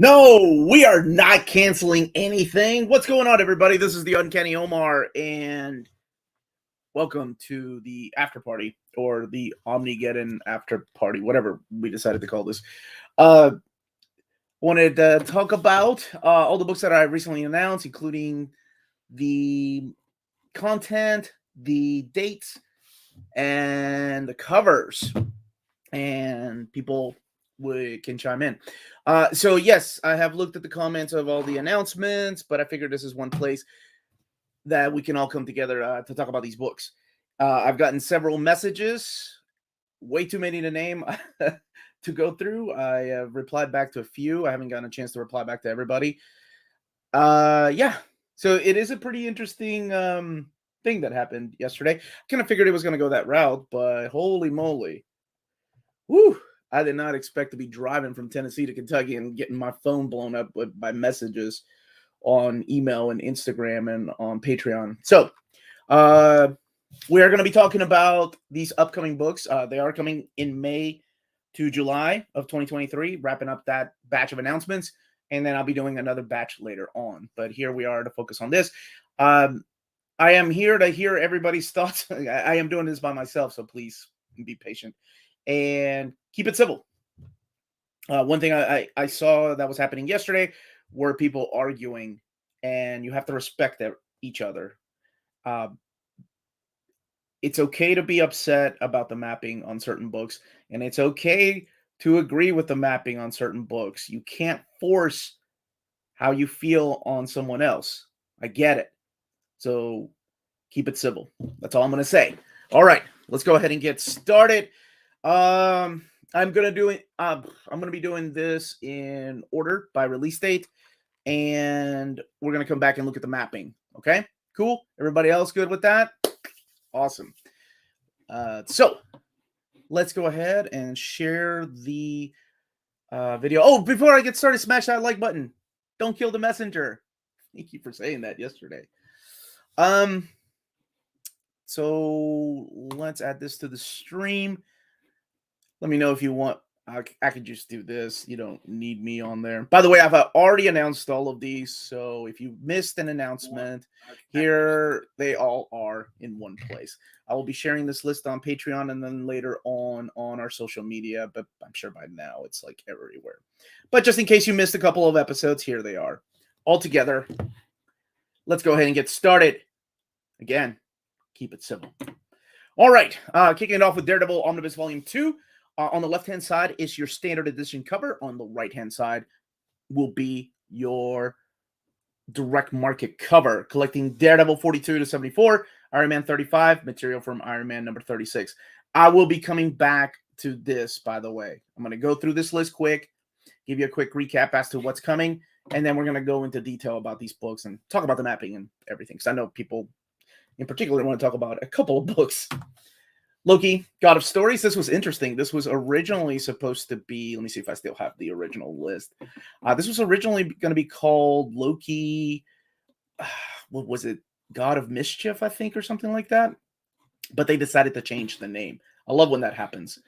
No, we are not canceling anything. What's going on, everybody? This is the Uncanny Omar, and welcome to the after party, or the Omnigeddon after party, whatever we decided to call this. Wanted to talk about all the books that I recently announced, including the content, the dates, and the covers, and people can chime in. So yes, I have looked at the comments of all the announcements, but I figured this is one place that we can all come together to talk about these books. I've gotten several messages, way too many to name to go through. I have replied back to a few. I haven't gotten a chance to reply back to everybody. Yeah, so it is a pretty interesting thing that happened yesterday. I kind of figured it was going to go that route, but holy moly. Woo! I did not expect to be driving from Tennessee to Kentucky and getting my phone blown up by messages on email and Instagram and on Patreon. So, we are going to be talking about these upcoming books. They are coming in May to July of 2023, wrapping up that batch of announcements, and then I'll be doing another batch later on. But here we are to focus on this. I am here to hear everybody's thoughts. I am doing this by myself, so please be patient and keep it civil. One thing I saw that was happening yesterday were people arguing, and you have to respect each other. It's okay to be upset about the mapping on certain books, and it's okay to agree with the mapping on certain books. You can't force how you feel on someone else. I get it. So keep it civil. That's all I'm going to say. All right, let's go ahead and get started. I'm gonna be doing this in order by release date, and we're gonna come back and look at the mapping. Okay, cool. Everybody else good with that? Awesome. So let's go ahead and share the video. Oh, before I get started, smash that like button. Don't kill the messenger. Thank you for saying that yesterday. So let's add this to the stream. Let me know if you want. I could just do this. You don't need me on there. By the way, I've already announced all of these. So if you missed an announcement, here they all are in one place. I will be sharing this list on Patreon and then later on our social media. But I'm sure by now it's like everywhere. But just in case you missed a couple of episodes, here they are all together. Let's go ahead and get started. Again, keep it civil. All right. Kicking it off with Daredevil Omnibus Volume 2. On the left-hand side is your standard edition cover. On the right-hand side will be your direct market cover, collecting Daredevil 42 to 74, Iron Man 35, material from Iron Man number 36. I will be coming back to this, by the way. I'm going to go through this list quick, give you a quick recap as to what's coming, and then we're going to go into detail about these books and talk about the mapping and everything, because I know people in particular want to talk about a couple of books. Loki, God of Stories. This was interesting. This was originally supposed to be, let me see if I still have the original list. This was originally going to be called Loki, what was it? God of Mischief, I think, or something like that. But they decided to change the name. I love when that happens.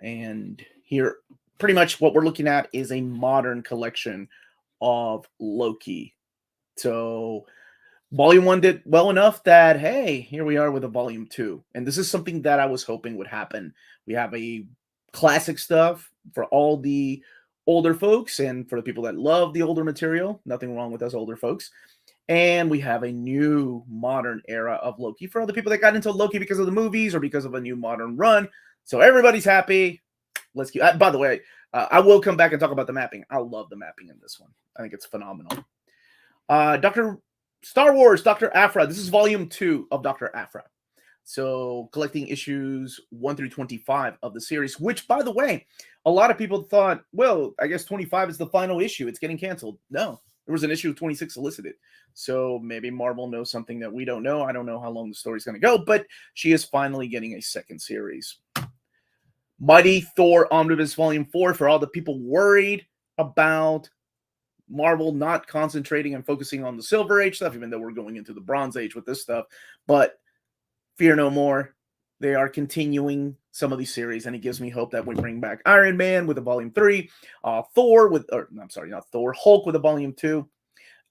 And here, pretty much what we're looking at is a modern collection of Loki. So Volume 1 did well enough that, hey, here we are with a Volume 2. And this is something that I was hoping would happen. We have a classic stuff for all the older folks and for the people that love the older material. Nothing wrong with us older folks. And we have a new modern era of Loki for all the people that got into Loki because of the movies or because of a new modern run. So everybody's happy. Let's keep. By the way, I will come back and talk about the mapping. I love the mapping in this one. I think it's phenomenal. Star Wars, Dr. Aphra. This is Volume 2 of Dr. Aphra. So collecting issues 1 through 25 of the series, which, by the way, a lot of people thought, well, I guess 25 is the final issue. It's getting canceled. No, there was an issue of 26 solicited. So maybe Marvel knows something that we don't know. I don't know how long the story's going to go, but she is finally getting a second series. Mighty Thor Omnibus Volume 4 for all the people worried about Marvel not concentrating and focusing on the Silver Age stuff, even though we're going into the Bronze Age with this stuff. But fear no more. They are continuing some of these series, and it gives me hope that we bring back Iron Man with a volume 3, Thor with, or I'm sorry, not Thor, Hulk with a volume 2.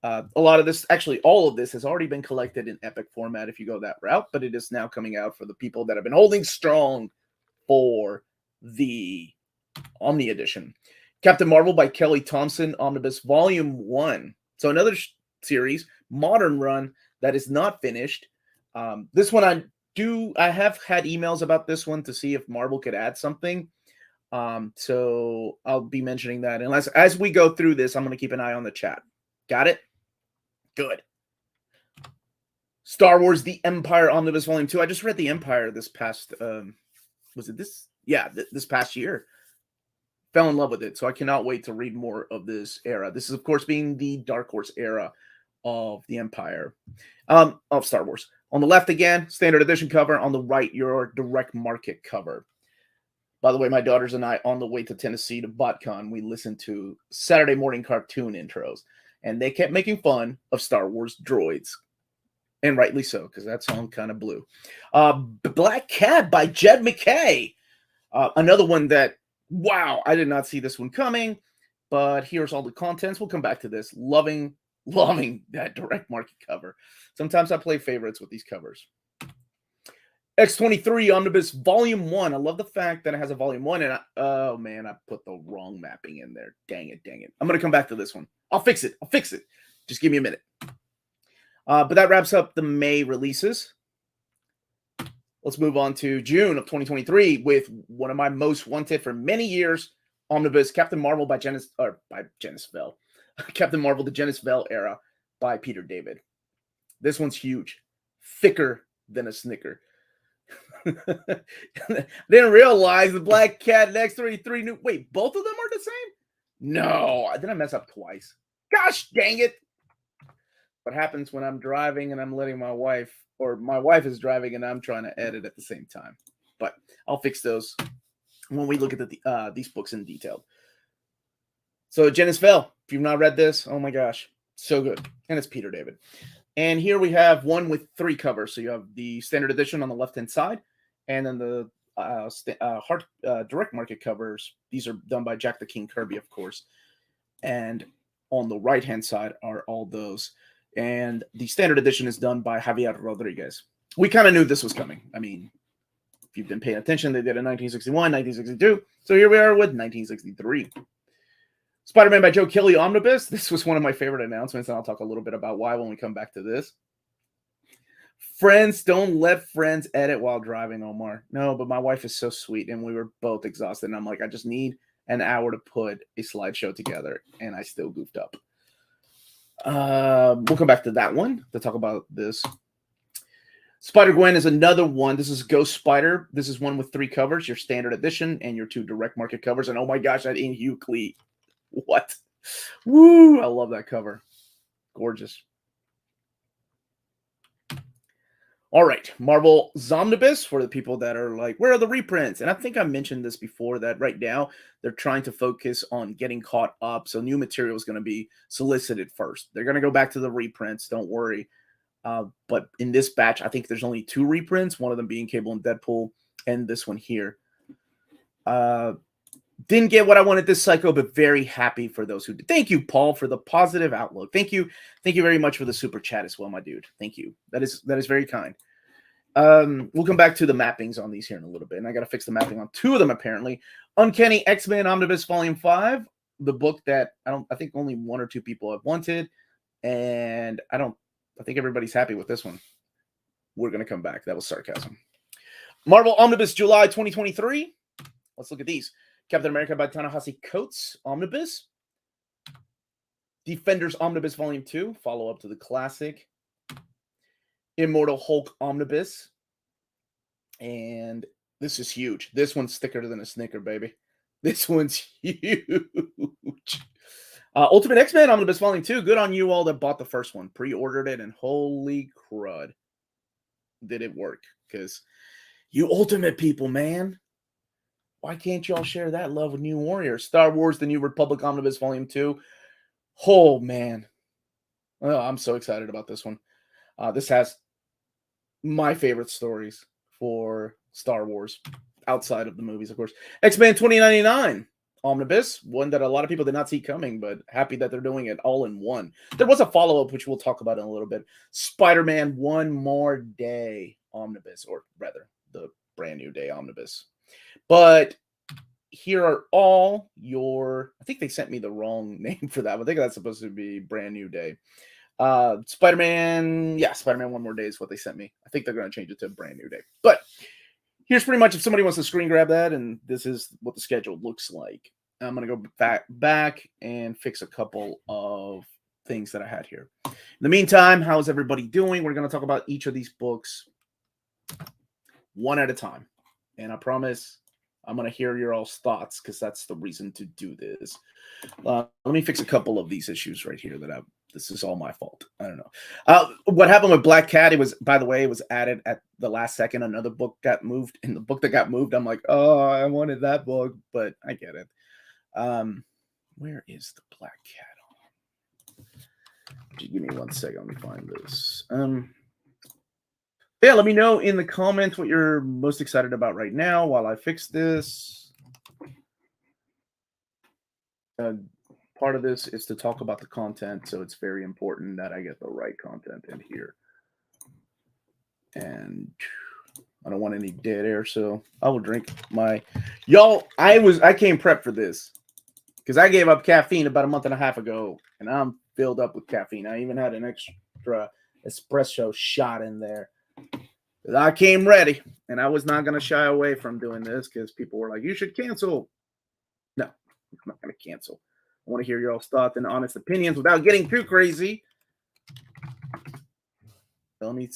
A lot of this, actually, all of this has already been collected in epic format if you go that route, but it is now coming out for the people that have been holding strong for the Omni edition. Captain Marvel by Kelly Thompson, Omnibus Volume 1. So another series, modern run that is not finished. This one I have had emails about this one to see if Marvel could add something. So I'll be mentioning that. Unless as we go through this, I'm going to keep an eye on the chat. Got it? Good. Star Wars The Empire Omnibus Volume 2. I just read The Empire this past was it this? Yeah, this past year. Fell in love with it, so I cannot wait to read more of this era. This is, of course, being the Dark Horse era of the Empire, of Star Wars. On the left again, standard edition cover. On the right, your direct market cover. By the way, my daughters and I, on the way to Tennessee to BotCon, we listened to Saturday morning cartoon intros, and they kept making fun of Star Wars droids. And rightly so, because that song kind of blew. Black Cat by Jed Mckay. Another one that, wow, I did not see this one coming, but here's all the contents. We'll come back to this. Loving that direct market cover. Sometimes I play favorites with these covers. X23 Omnibus Volume 1. I love the fact that it has a Volume 1, and oh man, I put the wrong mapping in there. Dang it. I'm going to come back to this one. I'll fix it. Just give me a minute. But that wraps up the May releases. Let's move on to June of 2023 with one of my most wanted for many years, Omnibus Captain Marvel by GENIS-VELL. Captain Marvel, the GENIS-VELL era by Peter David. This one's huge. Thicker than a Snicker. Didn't realize the Black Cat and X-33 new. Wait, both of them are the same? No, did I mess up twice? Gosh dang it. What happens when I'm driving and I'm letting my wife, or my wife is driving and I'm trying to edit at the same time. But I'll fix those when we look at these books in detail. So GENIS-VELL, if you've not read this, oh my gosh, so good. And it's Peter David. And here we have one with 3 covers. So you have the standard edition on the left-hand side, and then the direct market covers. These are done by Jack the King Kirby, of course. And on the right-hand side are all those. And the standard edition is done by Javier Rodriguez. We kind of knew this was coming. I mean, if you've been paying attention, they did it in 1961, 1962. So here we are with 1963. Spider-Man by Joe Kelly Omnibus. This was one of my favorite announcements, and I'll talk a little bit about why when we come back to this. Friends, don't let friends edit while driving, Omar. No, but my wife is so sweet, and we were both exhausted. And I'm like, I just need an hour to put a slideshow together, and I still goofed up. We'll come back to that one to talk about this. Spider-GWEN is another one. This is Ghost Spider. This is one with 3 covers, your standard edition and your 2 direct market covers. And oh my gosh, that Inhuclee. What? Woo! I love that cover. Gorgeous. All right, Marvel Omnibus for the people that are like, where are the reprints? And I think I mentioned this before, that right now they're trying to focus on getting caught up. So new material is going to be solicited first. They're going to go back to the reprints. Don't worry. But in this batch, I think there's only 2 reprints, one of them being Cable and Deadpool, and this one here. Didn't get what I wanted this cycle, but very happy for those who did. Thank you, Paul, for the positive outlook. Thank you very much for the super chat as well, my dude. Thank you. That is very kind. We'll come back to the mappings on these here in a little bit, and I got to fix the mapping on 2 of them apparently. Uncanny X-Men Omnibus Volume 5, the book that I think only 1 or 2 people have wanted, and I think everybody's happy with this one. We're gonna come back. That was sarcasm. Marvel Omnibus July 2023. Let's look at these. Captain America by Ta-NEHISI Coates Omnibus. Defenders Omnibus Volume 2, follow-up to the classic. Immortal Hulk Omnibus. And this is huge. This one's thicker than a Snicker, baby. This one's huge. Ultimate X-Men Omnibus Volume 2. Good on you all that bought the first one. Pre-ordered it, and holy crud. Did it work? Because you Ultimate people, man. Why can't y'all share that love with New Warriors? Star Wars The New Republic Omnibus Volume 2. Oh, man. Oh, I'm so excited about this one. This has my favorite stories for Star Wars. outside of the movies, of course. X-Men 2099 Omnibus, one that a lot of people did not see coming, but happy that they're doing it all in one. There was a follow-up, which we'll talk about in a little bit. Spider-Man One More Day Omnibus, or rather, the Brand New Day Omnibus. But here are all your... I think they sent me the wrong name for that. I think that's supposed to be Brand New Day. Spider-Man... Yeah, Spider-Man One More Day is what they sent me. I think they're going to change it to Brand New Day. But here's pretty much if somebody wants to screen grab that, and this is what the schedule looks like. I'm going to go back and fix a couple of things that I had here. In the meantime, how's everybody doing? We're going to talk about each of these books one at a time. And I promise I'm going to hear your all's thoughts because that's the reason to do this. Let me fix a couple of these issues right here that this is all my fault. I don't know. What happened with Black Cat, it was, by the way, it was added at the last second. Another book got moved. And the book that got moved, I'm like, oh, I wanted that book, but I get it. Where is the Black Cat? Just give me 1 second. Let me find this. Yeah, let me know in the comments what you're most excited about right now while I fix this. Part of this is to talk about the content, so it's very important that I get the right content in here. And I don't want any dead air, so I will drink my... Y'all, I came prepped for this because I gave up caffeine about a month and a half ago, and I'm filled up with caffeine. I even had an extra espresso shot in there. I came ready, and I was not going to shy away from doing this because people were like, you should cancel. No, I'm not going to cancel. I want to hear your all's thoughts and honest opinions without getting too crazy. Let me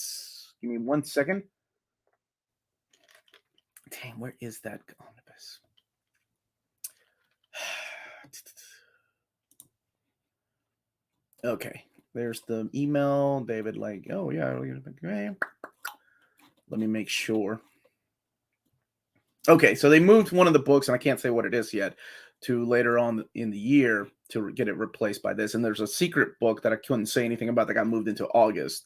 give me 1 second. Dang, where is that omnibus? Okay, there's the email. David, like, oh yeah, let me make sure. Okay, so they moved one of the books, and I can't say what it is yet, to later on in the year to get it replaced by this. And there's a secret book that I couldn't say anything about that got moved into August.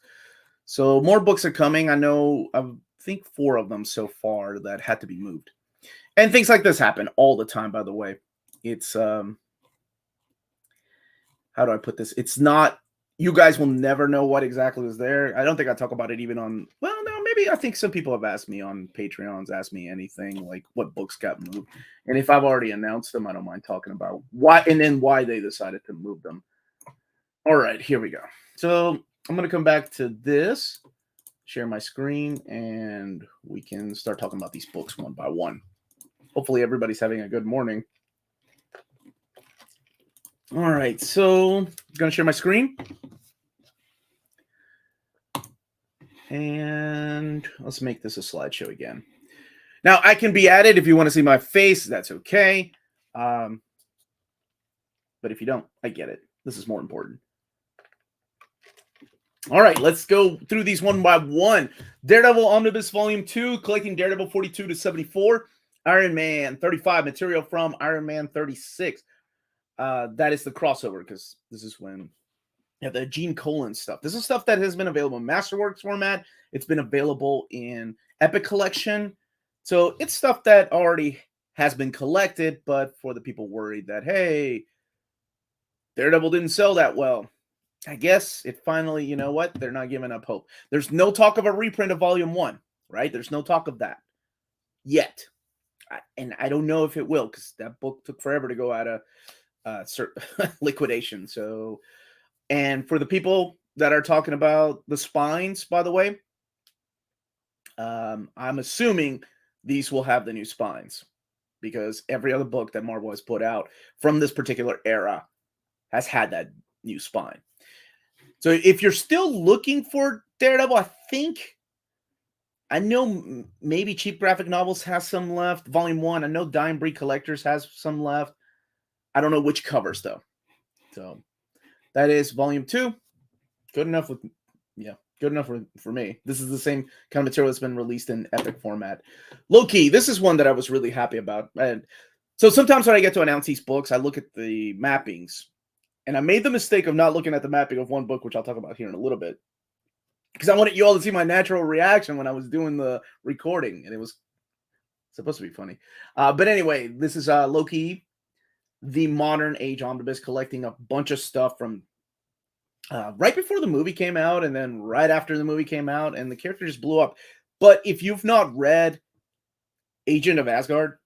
So more books are coming. I know, I think 4 of them so far that had to be moved. And things like this happen all the time, by the way. It's, how do I put this? It's not, you guys will never know what exactly is there. I don't think I talk about it even on, well, no, maybe I think some people have asked me on Patreons, asked me anything, like what books got moved. And if I've already announced them, I don't mind talking about why, and then why they decided to move them. All right, here we go. So I'm going to come back to this, share my screen, and we can start talking about these books one by one. Hopefully everybody's having a good morning. All right, so I'm going to share my screen. And let's make this a slideshow again. Now, I can be added if you want to see my face. That's okay. But if you don't, I get it. This is more important. All right, let's go through these one by one. Daredevil Omnibus Volume 2, collecting Daredevil 42 to 74. Iron Man 35, material from Iron Man 36. That is the crossover, because this is when you have the Gene Colan stuff. This is stuff that has been available in Masterworks format. It's been available in Epic Collection. So it's stuff that already has been collected, but for the people worried that, hey, Daredevil didn't sell that well, I guess it finally, you know what? They're not giving up hope. There's no talk of a reprint of Volume 1, right? There's no talk of that yet. And I don't know if it will, because that book took forever to go out of liquidation. So, and for the people that are talking about the spines, by the way, I'm assuming these will have the new spines, because every other book that Marvel has put out from this particular era has had that new spine. So if you're still looking for Daredevil, I know maybe Cheap Graphic Novels has some left. Volume 1, I know Dying Breed Collectors has some left. I don't know which covers, though. So that is Volume 2. Good enough with, yeah, good enough for me. This is the same kind of material that's been released in Epic format. Loki, this is one that I was really happy about. And so sometimes when I get to announce these books, I look at the mappings. And I made the mistake of not looking at the mapping of one book, which I'll talk about here in a little bit, because I wanted you all to see my natural reaction when I was doing the recording. And it was supposed to be funny. But anyway, this is Loki, the modern age omnibus, collecting a bunch of stuff from right before the movie came out and then right after the movie came out, and the character just blew up. But if you've not read Agent of Asgard,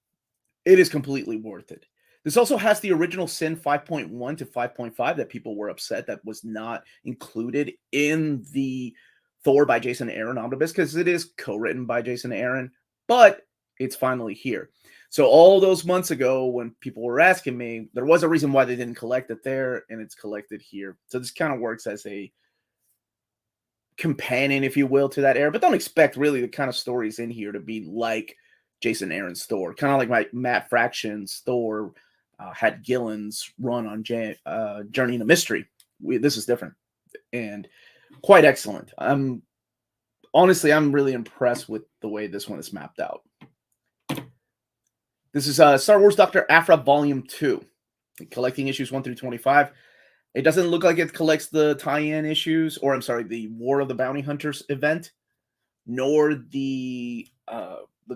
it is completely worth it. This also has the original Sin 5.1 to 5.5 that people were upset that was not included in the Thor by Jason Aaron omnibus, because it is co-written by Jason Aaron, but it's finally here. So all those months ago when people were asking me, there was a reason why they didn't collect it there, and it's collected here. So this kind of works as a companion, if you will, to that era, but don't expect really the kind of stories in here to be like Jason Aaron's Thor. Kind of like my Matt Fraction's Thor had Gillen's run on Journey into Mystery. This is different and quite excellent. Honestly, I'm really impressed with the way this one is mapped out. This is Star Wars Dr. Aphra Volume 2, collecting issues 1 through 25. It doesn't look like it collects the tie-in issues, or I'm sorry, the War of the Bounty Hunters event, nor the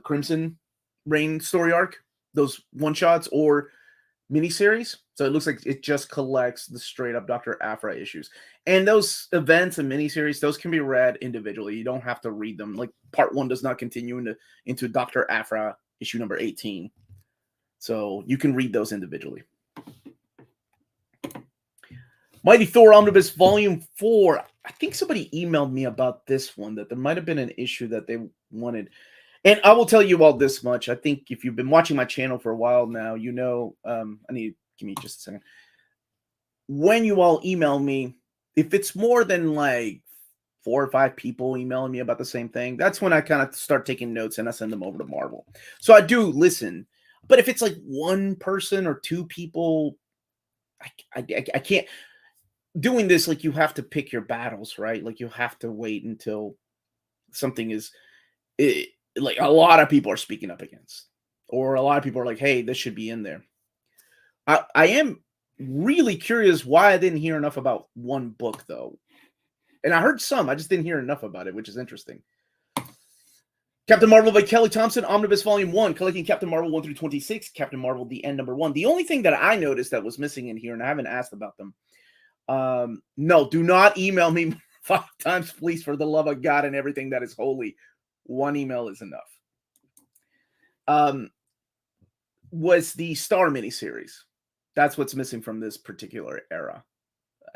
Crimson Reign story arc, those one-shots or miniseries. So it looks like it just collects the straight-up Dr. Aphra issues. And those events and miniseries, those can be read individually. You don't have to read them. Like, Part 1 does not continue into Dr. Aphra issue number 18. So you can read those individually. Mighty Thor Omnibus Volume 4. I think somebody emailed me about this one, that there might have been an issue that they wanted. And I will tell you all this much. I think if you've been watching my channel for a while now, you know, give me just a second. When you all email me, if it's more than like 4 or 5 people emailing me about the same thing, that's when I kind of start taking notes and I send them over to Marvel. So I do listen. But if it's like one person or 2 people, I can't. Doing this, like, you have to pick your battles, right? Like, you have to wait until something is like a lot of people are speaking up against, or a lot of people are like, hey, this should be in there. I am really curious why I didn't hear enough about one book, though. And I heard some, I just didn't hear enough about it, which is interesting. Captain Marvel by Kelly Thompson, Omnibus Volume 1, collecting Captain Marvel 1 through 26, Captain Marvel, the End number 1. The only thing that I noticed that was missing in here, and I haven't asked about them, no, do not email me 5 times, please, for the love of God and everything that is holy. One email is enough. Was the Star miniseries. That's what's missing from this particular era.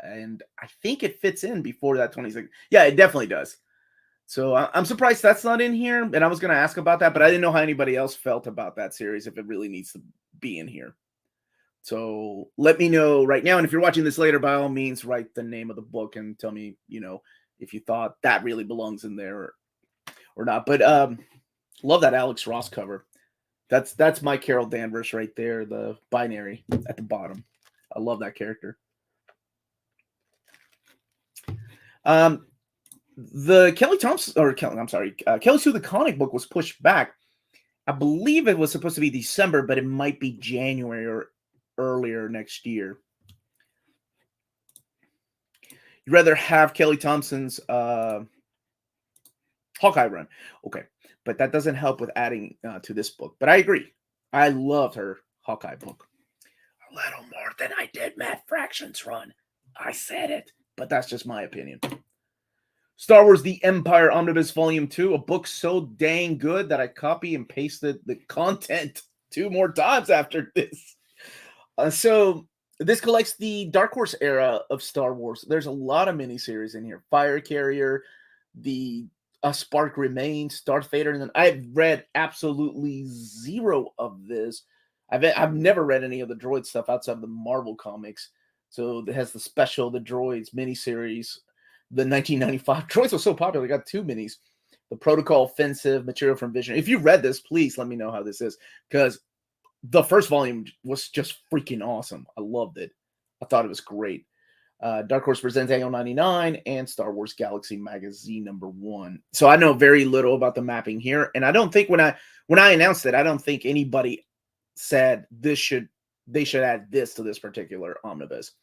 And I think it fits in before that 26. Yeah, it definitely does. So I'm surprised that's not in here. And I was going to ask about that, but I didn't know how anybody else felt about that series, if it really needs to be in here. So let me know right now. And if you're watching this later, by all means, write the name of the book and tell me, you know, if you thought that really belongs in there or not. But love that Alex Ross cover. That's my Carol Danvers right there, the binary at the bottom. I love that character. The Kelly Thompson, or Kelly Sue the comic book was pushed back. I believe it was supposed to be December, but it might be January or earlier next year. You'd rather have Kelly Thompson's Hawkeye run. Okay, but that doesn't help with adding to this book. But I agree. I loved her Hawkeye book. A little more than I did Matt Fraction's run. I said it, but that's just my opinion. Star Wars The Empire Omnibus Volume 2, a book so dang good that I copy and pasted the content 2 more times after this. So this collects the Dark Horse era of Star Wars. There's a lot of miniseries in here. Fire Carrier, the A Spark Remains, Darth Vader, and then I've read absolutely 0 of this. I've never read any of the droid stuff outside of the Marvel comics. So it has the special, the droids miniseries. The 1995 droids was so popular, they got 2 minis. The Protocol Offensive, Material from Vision. If you read this, please let me know how this is, because the first volume was just freaking awesome. I loved it. I thought it was great. Dark Horse Presents Annual 99 and Star Wars Galaxy Magazine number 1. So I know very little about the mapping here, and I don't think when I announced it, I don't think anybody said they should add this to this particular omnibus.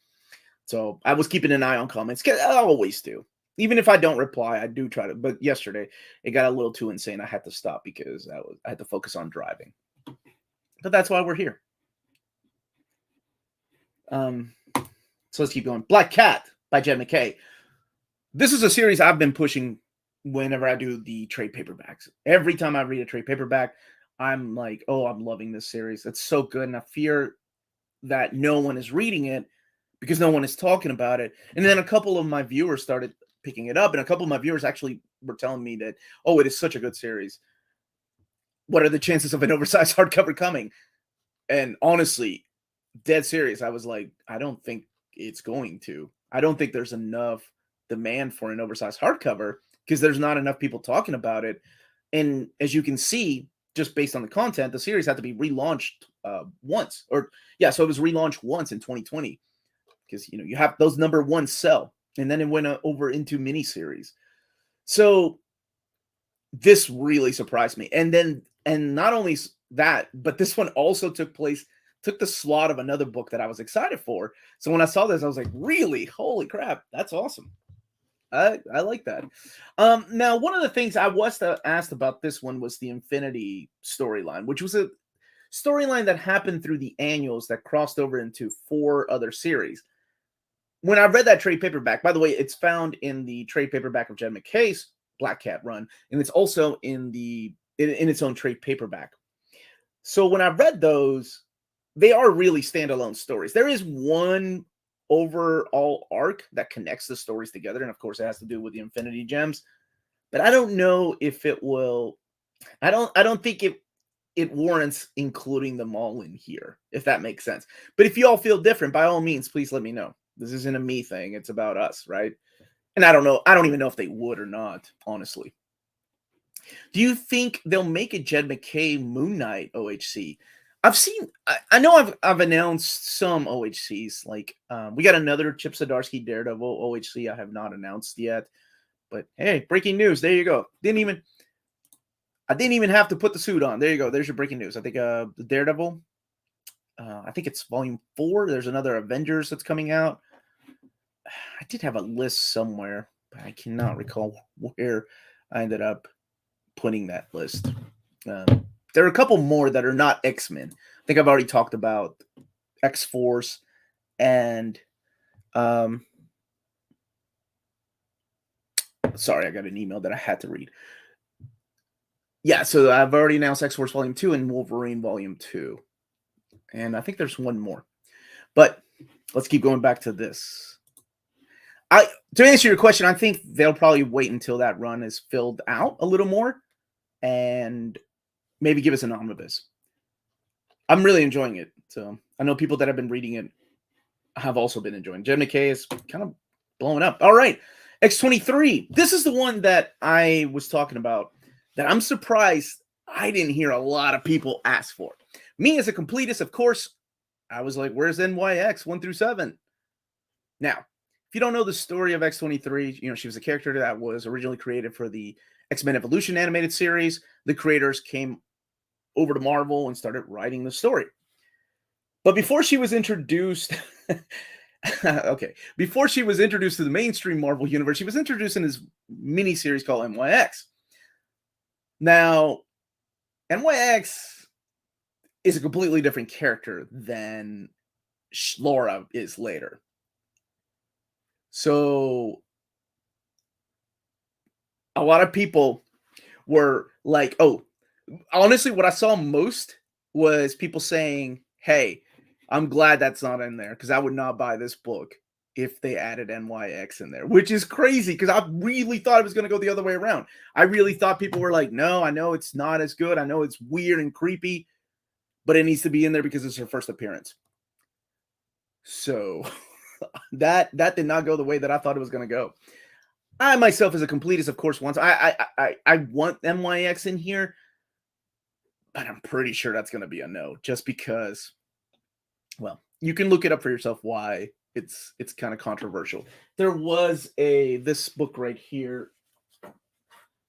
So I was keeping an eye on comments. I always do. even if I don't reply, I do try to. But yesterday, it got a little too insane. I had to stop because I had to focus on driving. But that's why we're here. So let's keep going. Black Cat by Jed Mckay. This is a series I've been pushing whenever I do the trade paperbacks. Every time I read a trade paperback, I'm like, oh, I'm loving this series. It's so good. And I fear that no one is reading it because no one is talking about it. And then a couple of my viewers started picking it up. And a couple of my viewers actually were telling me that, oh, it is such a good series. What are the chances of an oversized hardcover coming? And honestly, dead serious, I was like, I don't think it's going to. I don't think there's enough demand for an oversized hardcover because there's not enough people talking about it. And as you can see, just based on the content, the series had to be relaunched once. So it was relaunched once in 2020 because, you have those number one sell. And then it went over into miniseries. So this really surprised me. And not only that, but this one also took the slot of another book that I was excited for. So when I saw this, I was like, really? Holy crap. That's awesome. I like that. Now, one of the things I was asked about this one was the Infinity storyline, which was a storyline that happened through the annuals that crossed over into 4 other series. When I read that trade paperback, by the way, it's found in the trade paperback of Jen Mckay's Black Cat run, and it's also in its own trade paperback. So when I read those, they are really standalone stories. There is one overall arc that connects the stories together, and of course it has to do with the Infinity Gems, but I don't know if it will. I don't think it warrants including them all in here, if that makes sense. But if you all feel different, by all means, please let me know. This isn't a me thing, it's about us, right? And I don't even know if they would or not, honestly. Do you think they'll make a Jed Mckay Moon Knight OHC? I know I've announced some OHCs, like we got another Chip Zdarsky Daredevil OHC I have not announced yet, but hey, breaking news, there you go. I didn't even have to put the suit on. There you go. There's your breaking news. I think the Daredevil, I think it's volume 4. There's another Avengers that's coming out. I did have a list somewhere, but I cannot recall where I ended up putting that list. There are a couple more that are not X-Men. I think I've already talked about X-Force and sorry, I got an email that I had to read. Yeah, so I've already announced X-Force Volume 2 and Wolverine Volume 2. And I think there's one more. But let's keep going back to this. To answer your question, I think they'll probably wait until that run is filled out a little more and maybe give us an omnibus. I'm really enjoying it. So I know people that have been reading it have also been enjoying. Jen Mckay is kind of blowing up. All right. X-23. This is the one that I was talking about that I'm surprised I didn't hear a lot of people ask for. Me as a completist, of course, I was like, where's NYX 1 through 7? Now, if you don't know the story of X-23, she was a character that was originally created for the X-Men Evolution animated series. The creators came over to Marvel and started writing the story. But before she was introduced, before she was introduced to the mainstream Marvel universe, she was introduced in this mini series called NYX. Now, NYX is a completely different character than Laura is later. So a lot of people were like, oh, honestly, what I saw most was people saying, hey, I'm glad that's not in there because I would not buy this book if they added NYX in there, which is crazy because I really thought it was going to go the other way around. I really thought people were like, no, I know it's not as good. I know it's weird and creepy, but it needs to be in there because it's her first appearance. So that did not go the way that I thought it was going to go. I myself, as a completist, of course, want I want NYX in here, but I'm pretty sure that's going to be a no, just because. Well, you can look it up for yourself why it's kind of controversial. There was this book right here.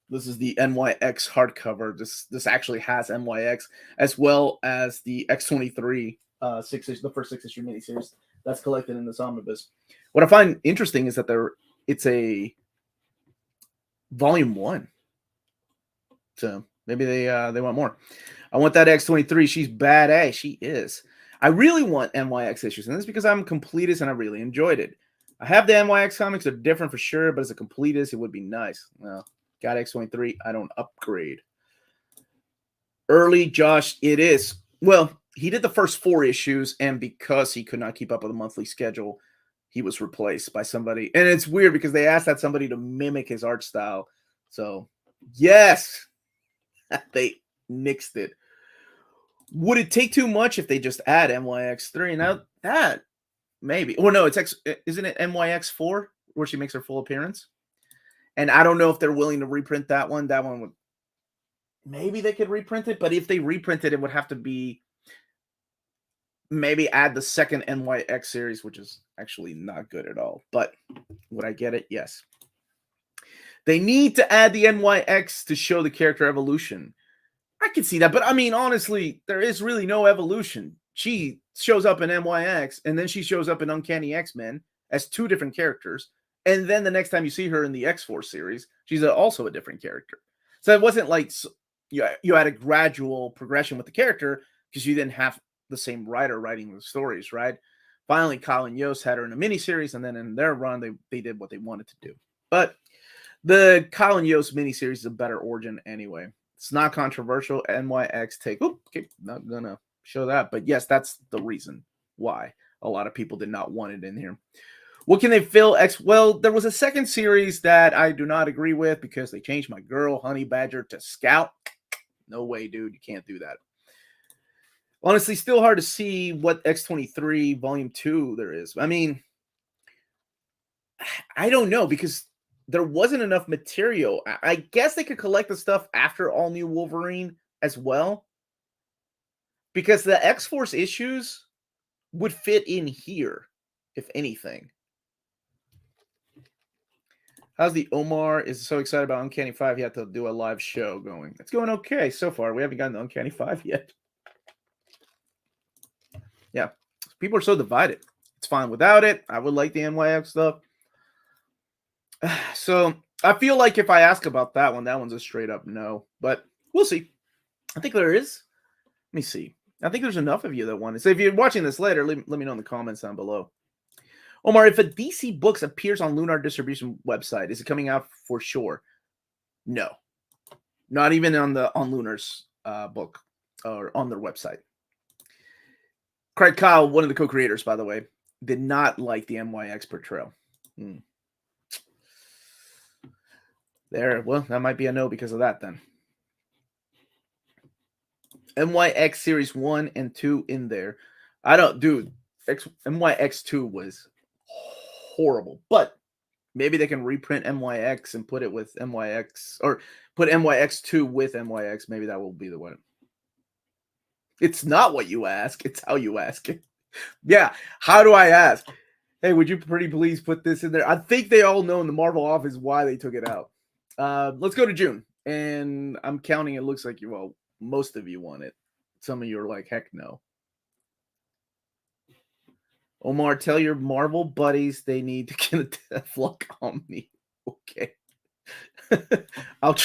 This is the NYX hardcover. This actually has NYX as well as the X-23 the first 6-issue miniseries that's collected in this omnibus. What I find interesting is that it's a Volume 1. So maybe they want more. I want that X-23. She's badass. She is. I really want NYX issues, and this is because I'm a completist and I really enjoyed it. I have the NYX comics. They're different for sure, but as a completist, it would be nice. Well, got X-23. I don't upgrade. Early, Josh, it is. Well, he did the first 4 issues, and because he could not keep up with the monthly schedule, he was replaced by somebody. And it's weird because they asked that somebody to mimic his art style. So, yes, they nixed it. Would it take too much if they just add NYX3? Now, that maybe. Well, no, isn't it NYX4 where she makes her full appearance? And I don't know if they're willing to reprint that one. That one would, maybe they could reprint it, but if they reprint it, it would have to be maybe add the second NYX series, which is actually not good at all. But would I get it? Yes. They need to add the NYX to show the character evolution. I can see that, but I mean, honestly, there is really no evolution. She shows up in NYX, and then she shows up in Uncanny X-Men as 2 different characters. And then the next time you see her in the X-Force series, she's also a different character. So it wasn't like you had a gradual progression with the character because you didn't have the same writer writing the stories, right? Finally, Colin Yost had her in a miniseries, and then in their run, they did what they wanted to do. But the Colin Yost miniseries is a better origin anyway. It's not controversial. NYX take. Okay, not gonna show that, but yes, that's the reason why a lot of people did not want it in here. What can they fill? Well, there was a second series that I do not agree with because they changed my girl Honey Badger to Scout. No way, dude. You can't do that. Honestly, still hard to see what X-23 Volume 2 there is. I mean, I don't know because there wasn't enough material. I guess they could collect the stuff after All New Wolverine as well. Because the X-Force issues would fit in here, if anything. How's the Omar is so excited about Uncanny 5? He had to do a live show going. It's going okay so far. We haven't gotten the Uncanny 5 yet. Yeah. People are so divided. It's fine without it. I would like the NYX stuff. So I feel like if I ask about that one's a straight up no. But we'll see. I think there is. Let me see. I think there's enough of you that want it. So if you're watching this later, let me know in the comments down below. Omar, if a DC Books appears on Lunar Distribution website, is it coming out for sure? No. Not even on Lunar's book or on their website. Craig Kyle, one of the co-creators, by the way, did not like the NYX portrayal. There, well, that might be a no because of that then. NYX Series 1 and 2 in there. I don't, dude, NYX2 was horrible, but maybe they can reprint NYX and put it with NYX, or put NYX2 with NYX. Maybe that will be the one. It's not what you ask. It's how you ask it. Yeah. How do I ask? Hey, would you pretty please put this in there? I think they all know in the Marvel office why they took it out. Let's go to June. And I'm counting. It looks like most of you want it. Some of you are like, heck no. Omar, tell your Marvel buddies they need to get a Deathlock Omni. Okay. I'll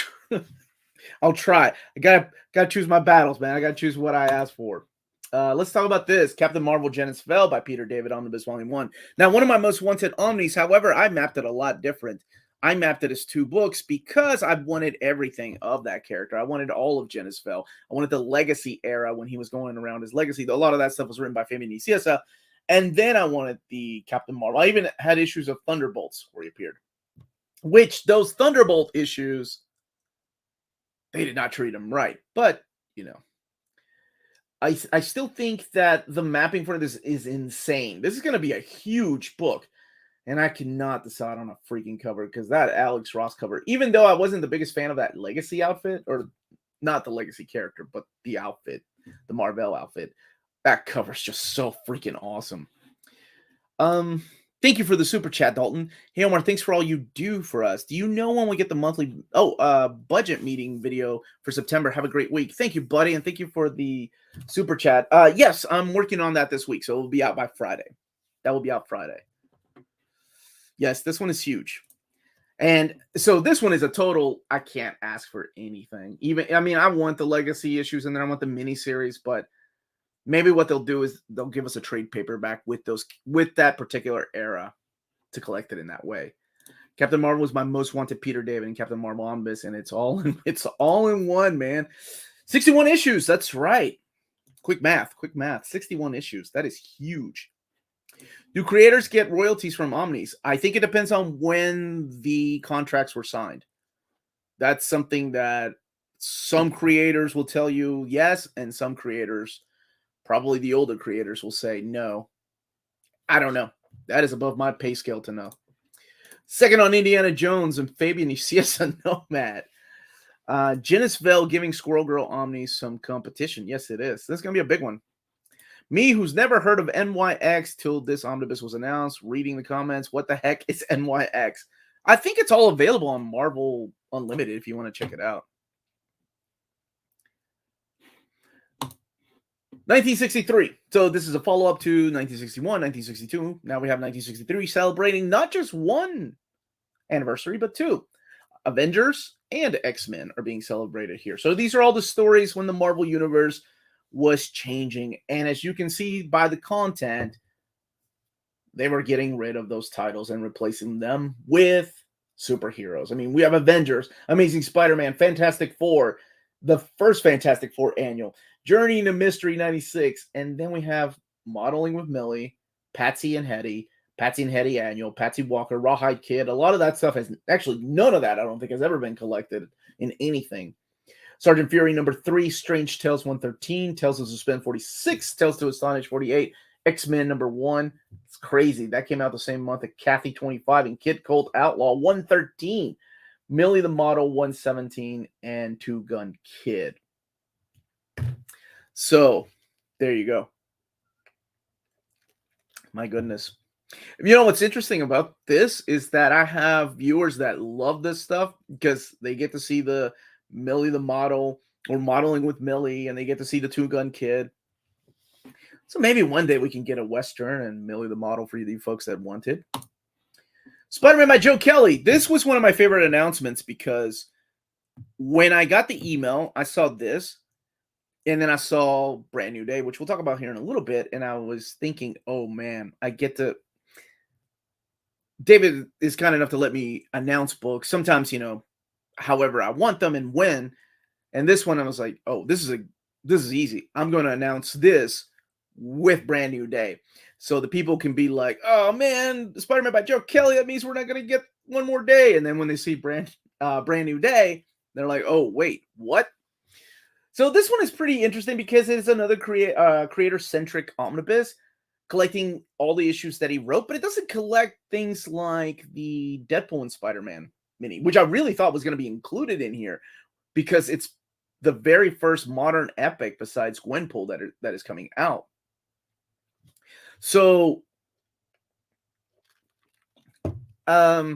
try. I gotta choose my battles, man. I gotta choose what I asked for. Let's talk about this. Captain Marvel GENIS-VELL by Peter David Omnibus Volume 1. Now, one of my most wanted Omnis, however, I mapped it a lot different. I mapped it as 2 books because I wanted everything of that character. I wanted all of GENIS-VELL. I wanted the legacy era when he was going around his legacy. A lot of that stuff was written by Fabian Nicieza. And then I wanted the Captain Marvel. I even had issues of Thunderbolts where he appeared. Which, those Thunderbolt issues, they did not treat him right. But, I still think that the mapping for this is insane. This is going to be a huge book. And I cannot decide on a freaking cover because that Alex Ross cover, even though I wasn't the biggest fan of that Legacy outfit, or not the Legacy character, but the outfit, the Marvel outfit, that cover is just so freaking awesome. Thank you for the super chat, Dalton. Hey, Omar, thanks for all you do for us. Do you know when we get the monthly budget meeting video for September? Have a great week. Thank you, buddy, and thank you for the super chat. Yes, I'm working on that this week, so it will be out by Friday. That will be out Friday. Yes, this one is huge. And so this one is a total, I can't ask for anything. Even, I mean, I want the legacy issues and then I want the miniseries, but maybe what they'll do is they'll give us a trade paperback with that particular era to collect it in that way. Captain Marvel was my most wanted Peter David and Captain Marvel Omnibus, and it's all in one, man. 61 issues, that's right. Quick math. 61 issues. That is huge. Do creators get royalties from Omnis? I think it depends on when the contracts were signed. That's something that some creators will tell you yes, and some creators, probably the older creators, will say no. I don't know. That is above my pay scale to know. Second on Indiana Jones and Fabian Nicieza Nomad. GENIS-VELL giving Squirrel Girl Omni some competition. Yes, it is. This is going to be a big one. Me, who's never heard of NYX till this omnibus was announced, reading the comments, what the heck is NYX? I think it's all available on Marvel Unlimited if you want to check it out. 1963. So this is a follow-up to 1961, 1962. Now we have 1963 celebrating not just one anniversary, but two. Avengers and X-Men are being celebrated here. So these are all the stories when the Marvel Universe was changing. And as you can see by the content, they were getting rid of those titles and replacing them with superheroes. I mean, we have Avengers, Amazing Spider-Man, Fantastic Four, the first Fantastic Four annual, Journey into Mystery 96, and then we have Modeling with Millie, Patsy and Hetty annual, Patsy Walker, Rawhide Kid. A lot of that stuff has actually, none of that I don't think has ever been collected in anything. Sergeant Fury number 3, Strange Tales 113, Tales of Suspense 46, Tales to Astonish 48, X-Men number 1. It's crazy. That came out the same month as Kathy 25 and Kid Colt Outlaw 113, Millie the Model 117, and Two Gun Kid. So there you go. My goodness. You know what's interesting about this is that I have viewers that love this stuff because they get to see the Millie the Model or Modeling with Millie, and they get to see the Two Gun Kid. So maybe one day we can get a Western and Millie the Model for you folks that want it. Spider-Man by Joe Kelly. This was one of my favorite announcements because when I got the email, I saw this, and then I saw Brand New Day, which we'll talk about here in a little bit, and I was thinking, oh man, I get to... David is kind enough to let me announce books. Sometimes, however I want them and when. And this one, I was like, oh, this is easy. I'm going to announce this with Brand New Day. So the people can be like, oh man, Spider-Man by Joe Kelly, that means we're not going to get one more day. And then when they see Brand New Day, they're like, oh, wait, what? So this one is pretty interesting because it's another creator-centric omnibus, collecting all the issues that he wrote, but it doesn't collect things like the Deadpool and Spider-Man mini, which I really thought was going to be included in here because it's the very first modern epic besides Gwenpool that is coming out. So, yeah,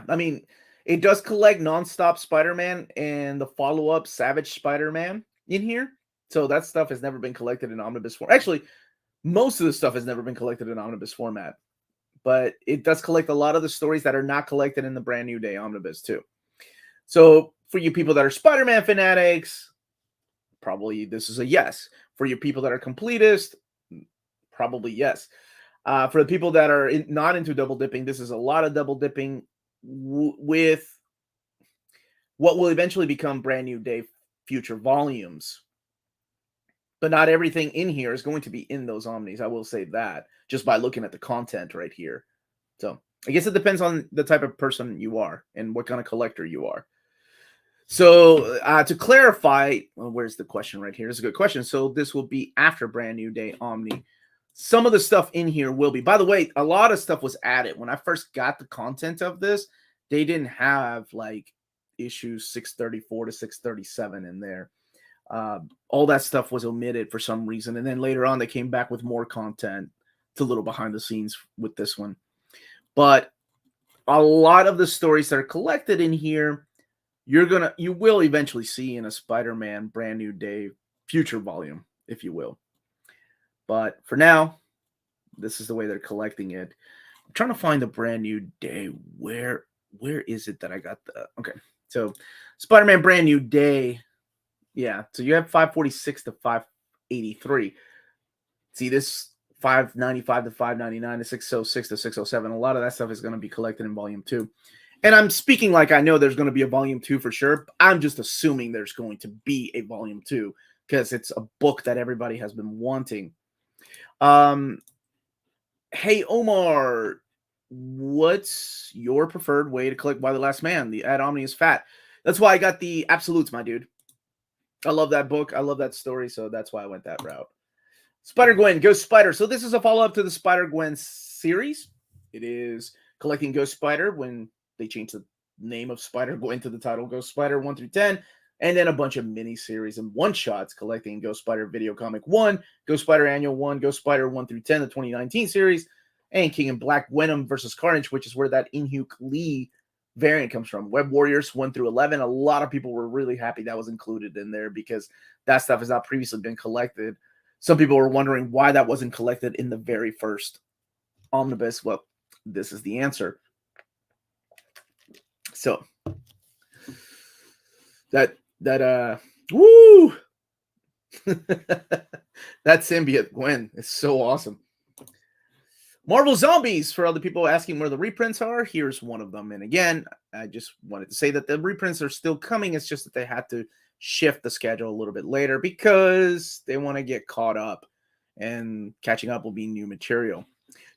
I mean, it does collect Nonstop Spider-Man and the follow-up Savage Spider-Man in here. So that stuff has never been collected in omnibus form. Actually, most of the stuff has never been collected in omnibus format. But it does collect a lot of the stories that are not collected in the Brand New Day omnibus too. So for you people that are Spider-Man fanatics, probably this is a yes. For you people that are completists, probably yes. For the people that are not into double dipping, this is a lot of double dipping with what will eventually become Brand New Day future volumes. But not everything in here is going to be in those omnis. I will say that just by looking at the content right here. So I guess it depends on the type of person you are and what kind of collector you are. So to clarify, well, where's the question right here? It's a good question. So this will be after Brand New Day Omni. Some of the stuff in here will be, by the way, a lot of stuff was added. When I first got the content of this, they didn't have like issues 634 to 637 in there. All that stuff was omitted for some reason. And then later on, they came back with more content. It's a little behind the scenes with this one. But a lot of the stories that are collected in here, you will eventually see in a Spider-Man Brand New Day future volume, if you will. But for now, this is the way they're collecting it. I'm trying to find the Brand New Day. Where is it that I got the? Okay, so Spider-Man Brand New Day. Yeah, so you have 546 to 583. See this 595 to 599 to 606 to 607. A lot of that stuff is going to be collected in volume 2. And I'm speaking like I know there's going to be a volume 2 for sure. I'm just assuming there's going to be a volume 2 because it's a book that everybody has been wanting. Hey Omar, what's your preferred way to collect Why the Last Man? The Ad Omni is fat. That's why I got the Absolutes, my dude. I love that book. I love that story, so that's why I went that route. Spider-Gwen, Ghost Spider. So this is a follow-up to the Spider-Gwen series. It is collecting Ghost Spider when they changed the name of Spider-Gwen to the title Ghost Spider 1 through 10, and then a bunch of mini-series and one-shots collecting Ghost Spider Video Comic 1, Ghost Spider Annual 1, Ghost Spider 1 through 10, the 2019 series, and King and Black Venom versus Carnage, which is where that Inhuke Lee variant comes from. Web Warriors 1 through 11. A lot of people were really happy that was included in there because that stuff has not previously been collected. Some people were wondering why that wasn't collected in the very first omnibus. Well, this is the answer. So that woo that symbiote Gwen is so awesome. Marvel Zombies, for other people asking where the reprints are, here's one of them. And again, I just wanted to say that the reprints are still coming. It's just that they had to shift the schedule a little bit later because they want to get caught up, and catching up will be new material.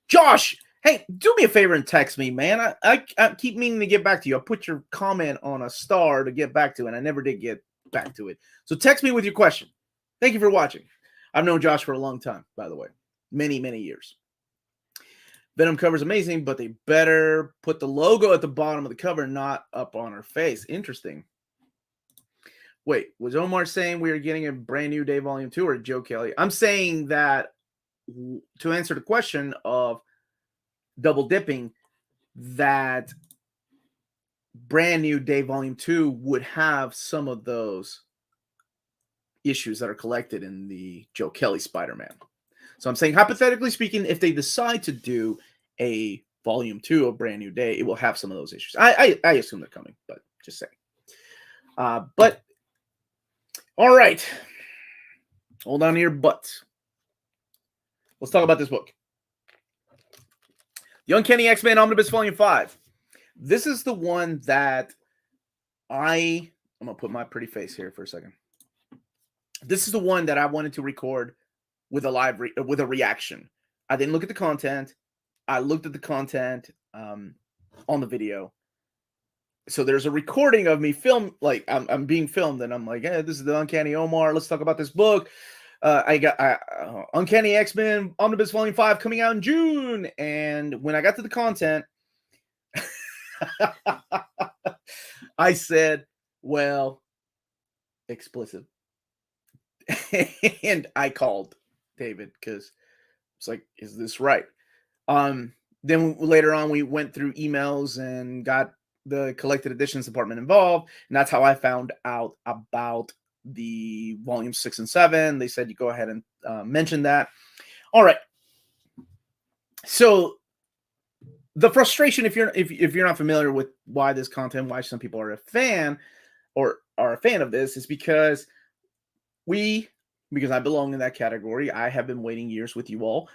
Josh, hey, do me a favor and text me, man. I keep meaning to get back to you. I put your comment on a star to get back to it, and I never did get back to it. So text me with your question. Thank you for watching. I've known Josh for a long time, by the way. Many, many years. Venom cover's amazing, but they better put the logo at the bottom of the cover, not up on her face. Interesting. Wait, was Omar saying we are getting a Brand New Day Volume 2 or Joe Kelly? I'm saying that to answer the question of double dipping, that Brand New Day Volume 2 would have some of those issues that are collected in the Joe Kelly Spider-Man. So I'm saying, hypothetically speaking, if they decide to do a Volume 2 of Brand New Day, it will have some of those issues. I assume they're coming, but just saying. But, all right. Hold on to your butts. Let's talk about this book. The Uncanny X-Men Omnibus Volume 5. This is the one that I'm going to put my pretty face here for a second. This is the one that I wanted to record with a with a reaction. I didn't look at the content. I looked at the content on the video. So there's a recording of me like I'm being filmed, and I'm like, hey, this is the Uncanny Omar. Let's talk about this book. I got Uncanny X-Men Omnibus Volume 5 coming out in June. And when I got to the content, I said, well, explicit. And I called David because it's like, is this right? Then later on, we went through emails and got the collected editions department involved, and that's how I found out about the volume 6 and 7. They said you go ahead and mention that. All right. So the frustration, if you're not familiar with why this content, why some people are a fan or are a fan of this, is because I belong in that category. I have been waiting years with you all.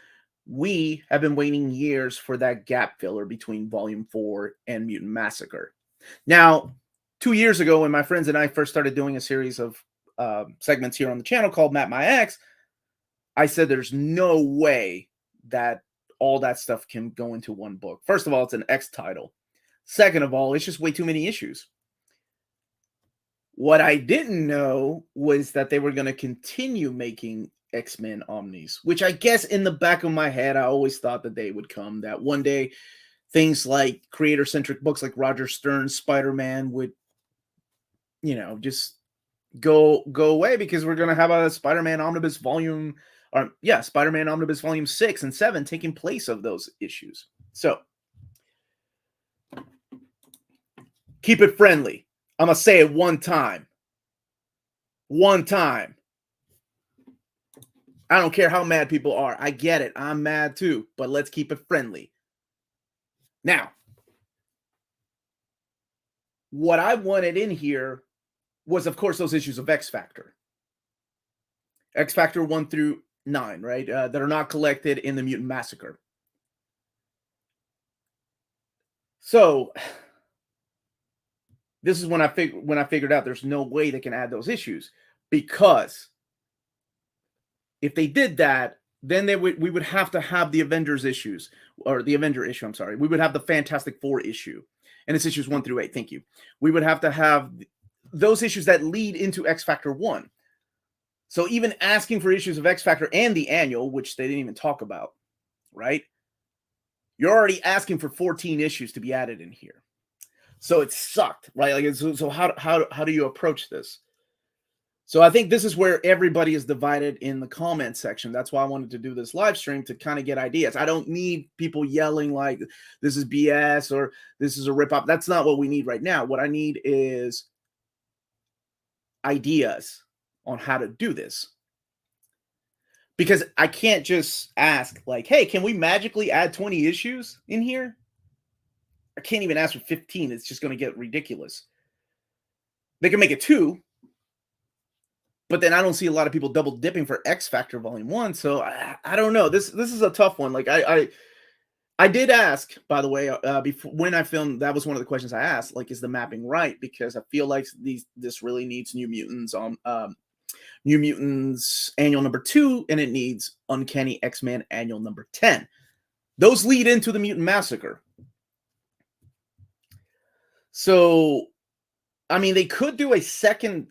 We have been waiting years for that gap filler between Volume 4 and Mutant Massacre. Now, 2 years ago, when my friends and I first started doing a series of segments here on the channel called Map My X, I said there's no way that all that stuff can go into one book. First of all, it's an X title. Second of all, it's just way too many issues. What I didn't know was that they were going to continue making X-Men Omnis, which I guess in the back of my head, I always thought the day would come that one day things like creator-centric books like Roger Stern's Spider-Man would, just go away, because we're going to have a Spider-Man Omnibus Spider-Man Omnibus Volume 6 and 7 taking place of those issues. So, keep it friendly. I'm going to say it one time. One time. I don't care how mad people are. I get it. I'm mad too. But let's keep it friendly. Now, what I wanted in here was, of course, those issues of X Factor. X Factor 1 through 9, right? That are not collected in the Mutant Massacre. So this is when I figured out there's no way they can add those issues, because if they did that, then we would have to have the Avengers issues, or the Avenger issue. I'm sorry, we would have the Fantastic Four issue, and it's issues 1 through 8. Thank you. We would have to have those issues that lead into X Factor 1. So even asking for issues of X Factor and the annual, which they didn't even talk about, right? You're already asking for 14 issues to be added in here. So it sucked, right? Like, so how do you approach this? So I think this is where everybody is divided in the comment section. That's why I wanted to do this live stream, to kind of get ideas. I don't need people yelling like this is BS or this is a ripoff. That's not what we need right now. What I need is ideas on how to do this. Because I can't just ask like, hey, can we magically add 20 issues in here? I can't even ask for 15. It's just going to get ridiculous. They can make it 2. But then I don't see a lot of people double dipping for X Factor Volume 1. So I don't know. This is a tough one. Like I did ask, by the way, before, when I filmed, that was one of the questions I asked. Like, is the mapping right? Because I feel like this really needs New Mutants on New Mutants Annual number 2, and it needs Uncanny X-Men Annual number 10. Those lead into the Mutant Massacre. So, I mean, they could do a second.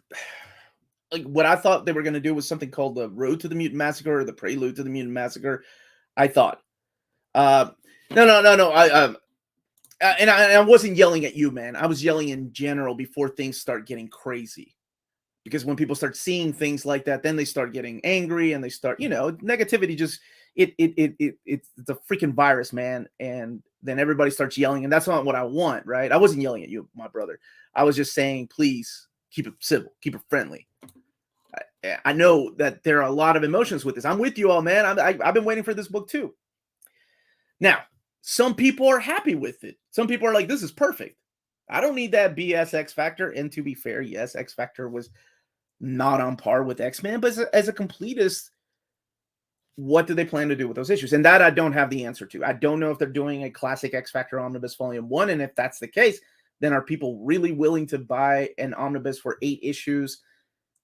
Like, what I thought they were going to do was something called the Road to the Mutant Massacre, or the Prelude to the Mutant Massacre. I thought. No. I wasn't yelling at you, man. I was yelling in general before things start getting crazy. Because when people start seeing things like that, then they start getting angry, and they start, negativity just it's a freaking virus, man. And then everybody starts yelling, and that's not what I want, right? I wasn't yelling at you, my brother. I was just saying, please keep it civil, keep it friendly. I know that there are a lot of emotions with this. I'm with you all, man. I've been waiting for this book too. Now, some people are happy with it. Some people are like, this is perfect. I don't need that BS X Factor. And to be fair, yes, X Factor was not on par with X-Men, but as a completist, what do they plan to do with those issues? And that I don't have the answer to. I don't know if they're doing a classic X Factor Omnibus Volume 1, and if that's the case, then are people really willing to buy an omnibus for 8 issues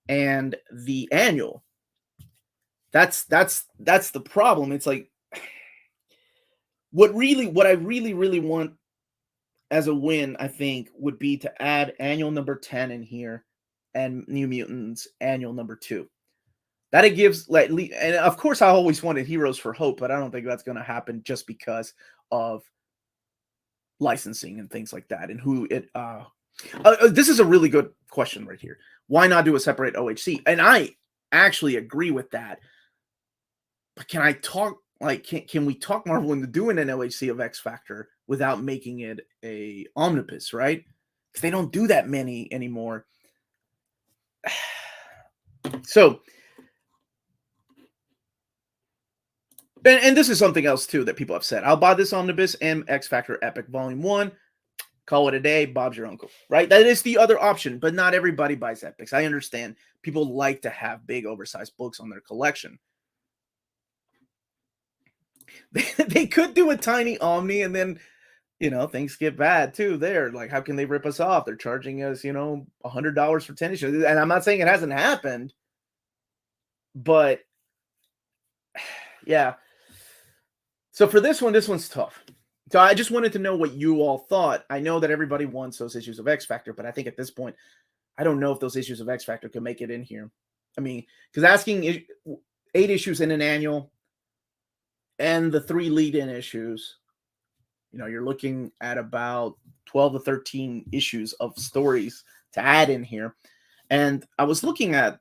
and the annual? That's the problem. It's like, what I really want as a win, I think, would be to add annual number 10 in here and New Mutants Annual number 2. That it gives, like, and of course I always wanted Heroes for Hope, but I don't think that's going to happen just because of licensing and things like that, and who it. This is a really good question right here. Why not do a separate OHC? And I actually agree with that. But can I talk? Like, can we talk Marvel into doing an OHC of X Factor without making it a omnibus, right? Because they don't do that many anymore. So, and this is something else too that people have said. I'll buy this omnibus and X Factor Epic Volume 1. Call it a day. Bob's your uncle, right? That is the other option, but not everybody buys epics. I understand people like to have big, oversized books on their collection. They could do a tiny Omni, and then, things get bad too there. Like, how can they rip us off? They're charging us, $100 for 10 issues. And I'm not saying it hasn't happened, but yeah. So for this one's tough. So I just wanted to know what you all thought. I know that everybody wants those issues of X Factor, but I think at this point, I don't know if those issues of X Factor can make it in here. I mean, because asking 8 issues in an annual and the 3 lead-in issues, you're looking at about 12 to 13 issues of stories to add in here. And I was looking at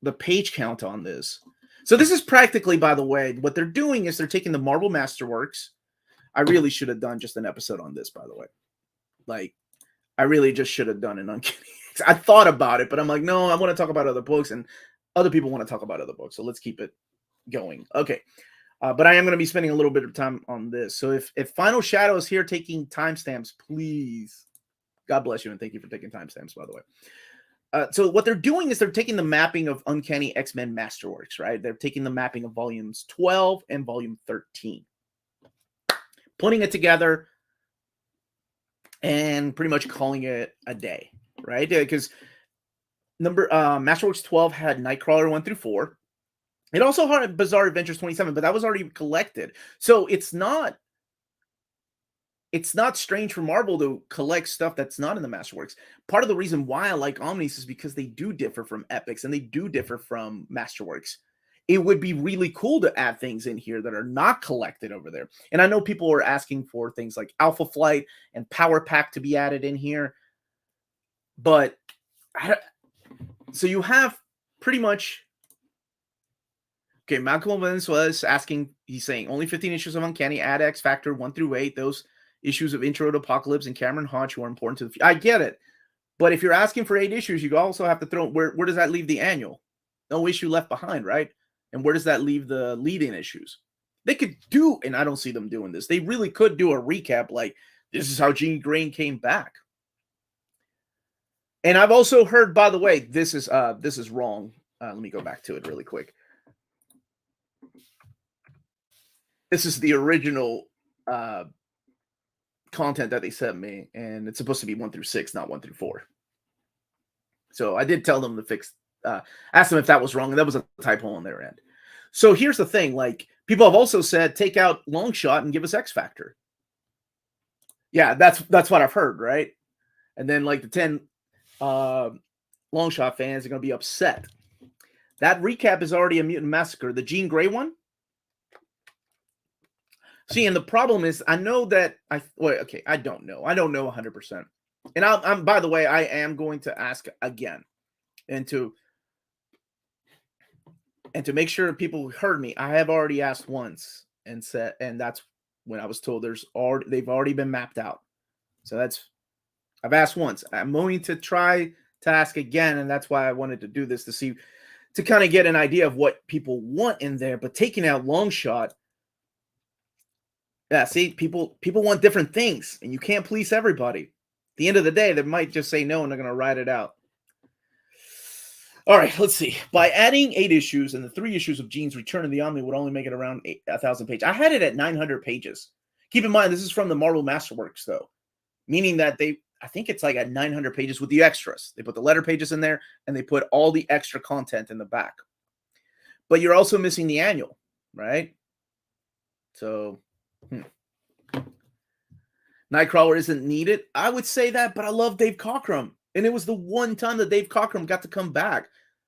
the page count on this. So this is practically, by the way, what they're doing is they're taking the Marvel Masterworks. I really should have done just an episode on this, by the way. Like, I really just should have done an Uncanny. I thought about it, but I'm like, no, I want to talk about other books, and other people want to talk about other books. So let's keep it going. Okay. But I am going to be spending a little bit of time on this. So if Final Shadow is here taking timestamps, please, God bless you, and thank you for taking timestamps, by the way. So what they're doing is they're taking the mapping of Uncanny X-Men Masterworks, right? They're taking the mapping of volumes 12 and volume 13, putting it together, and pretty much calling it a day, right? Because Masterworks 12 had Nightcrawler 1 through 4. It also had Bizarre Adventures 27, but that was already collected. So it's not strange for Marvel to collect stuff that's not in the Masterworks. Part of the reason why I like Omnis is because they do differ from Epics and they do differ from Masterworks. It would be really cool to add things in here that are not collected over there. And I know people are asking for things like Alpha Flight and Power Pack to be added in here. But so you have pretty much... Okay, Malcolm Evans was asking, he's saying, only 15 issues of Uncanny, add X Factor 1 through 8. Those issues of Intro to Apocalypse and Cameron Hodge who are important to the future. I get it. But if you're asking for 8 issues, you also have to throw, where does that leave the annual? No issue left behind, right? And where does that leave the lead-in issues? They could do, and I don't see them doing this, they really could do a recap like, this is how Jean Grey came back. And I've also heard, by the way, this is wrong. Let me go back to it really quick. This is the original content that they sent me, and it's supposed to be 1 through 6, not 1 through 4. So I did tell them to fix, ask them if that was wrong, and that was a typo on their end. So here's the thing, like, people have also said, take out Longshot and give us X Factor. Yeah, that's what I've heard, right? And then, like, the 10 Longshot fans are going to be upset. That recap is already a Mutant Massacre. The Jean Grey one? See, and the problem is, I know that I don't know. I don't know 100%. And I'm by the way, I am going to ask again, and to make sure people heard me. I have already asked once and said, and that's when I was told they've already been mapped out. So I've asked once. I'm going to try to ask again, and that's why I wanted to do this, to kind of get an idea of what people want in there. But taking out Longshot. Yeah, see, people want different things, and you can't please everybody. At the end of the day, they might just say no, and they're going to write it out. All right, let's see. By adding 8 issues and the 3 issues of Jean's return to the Omni would only make it around 1,000 pages. I had it at 900 pages. Keep in mind, this is from the Marvel Masterworks, though, meaning that I think it's like at 900 pages with the extras. They put the letter pages in there, and they put all the extra content in the back. But you're also missing the annual, right? So... Nightcrawler isn't needed. I would say that, but I love Dave Cockrum. And it was the one time that Dave Cockrum got to come back,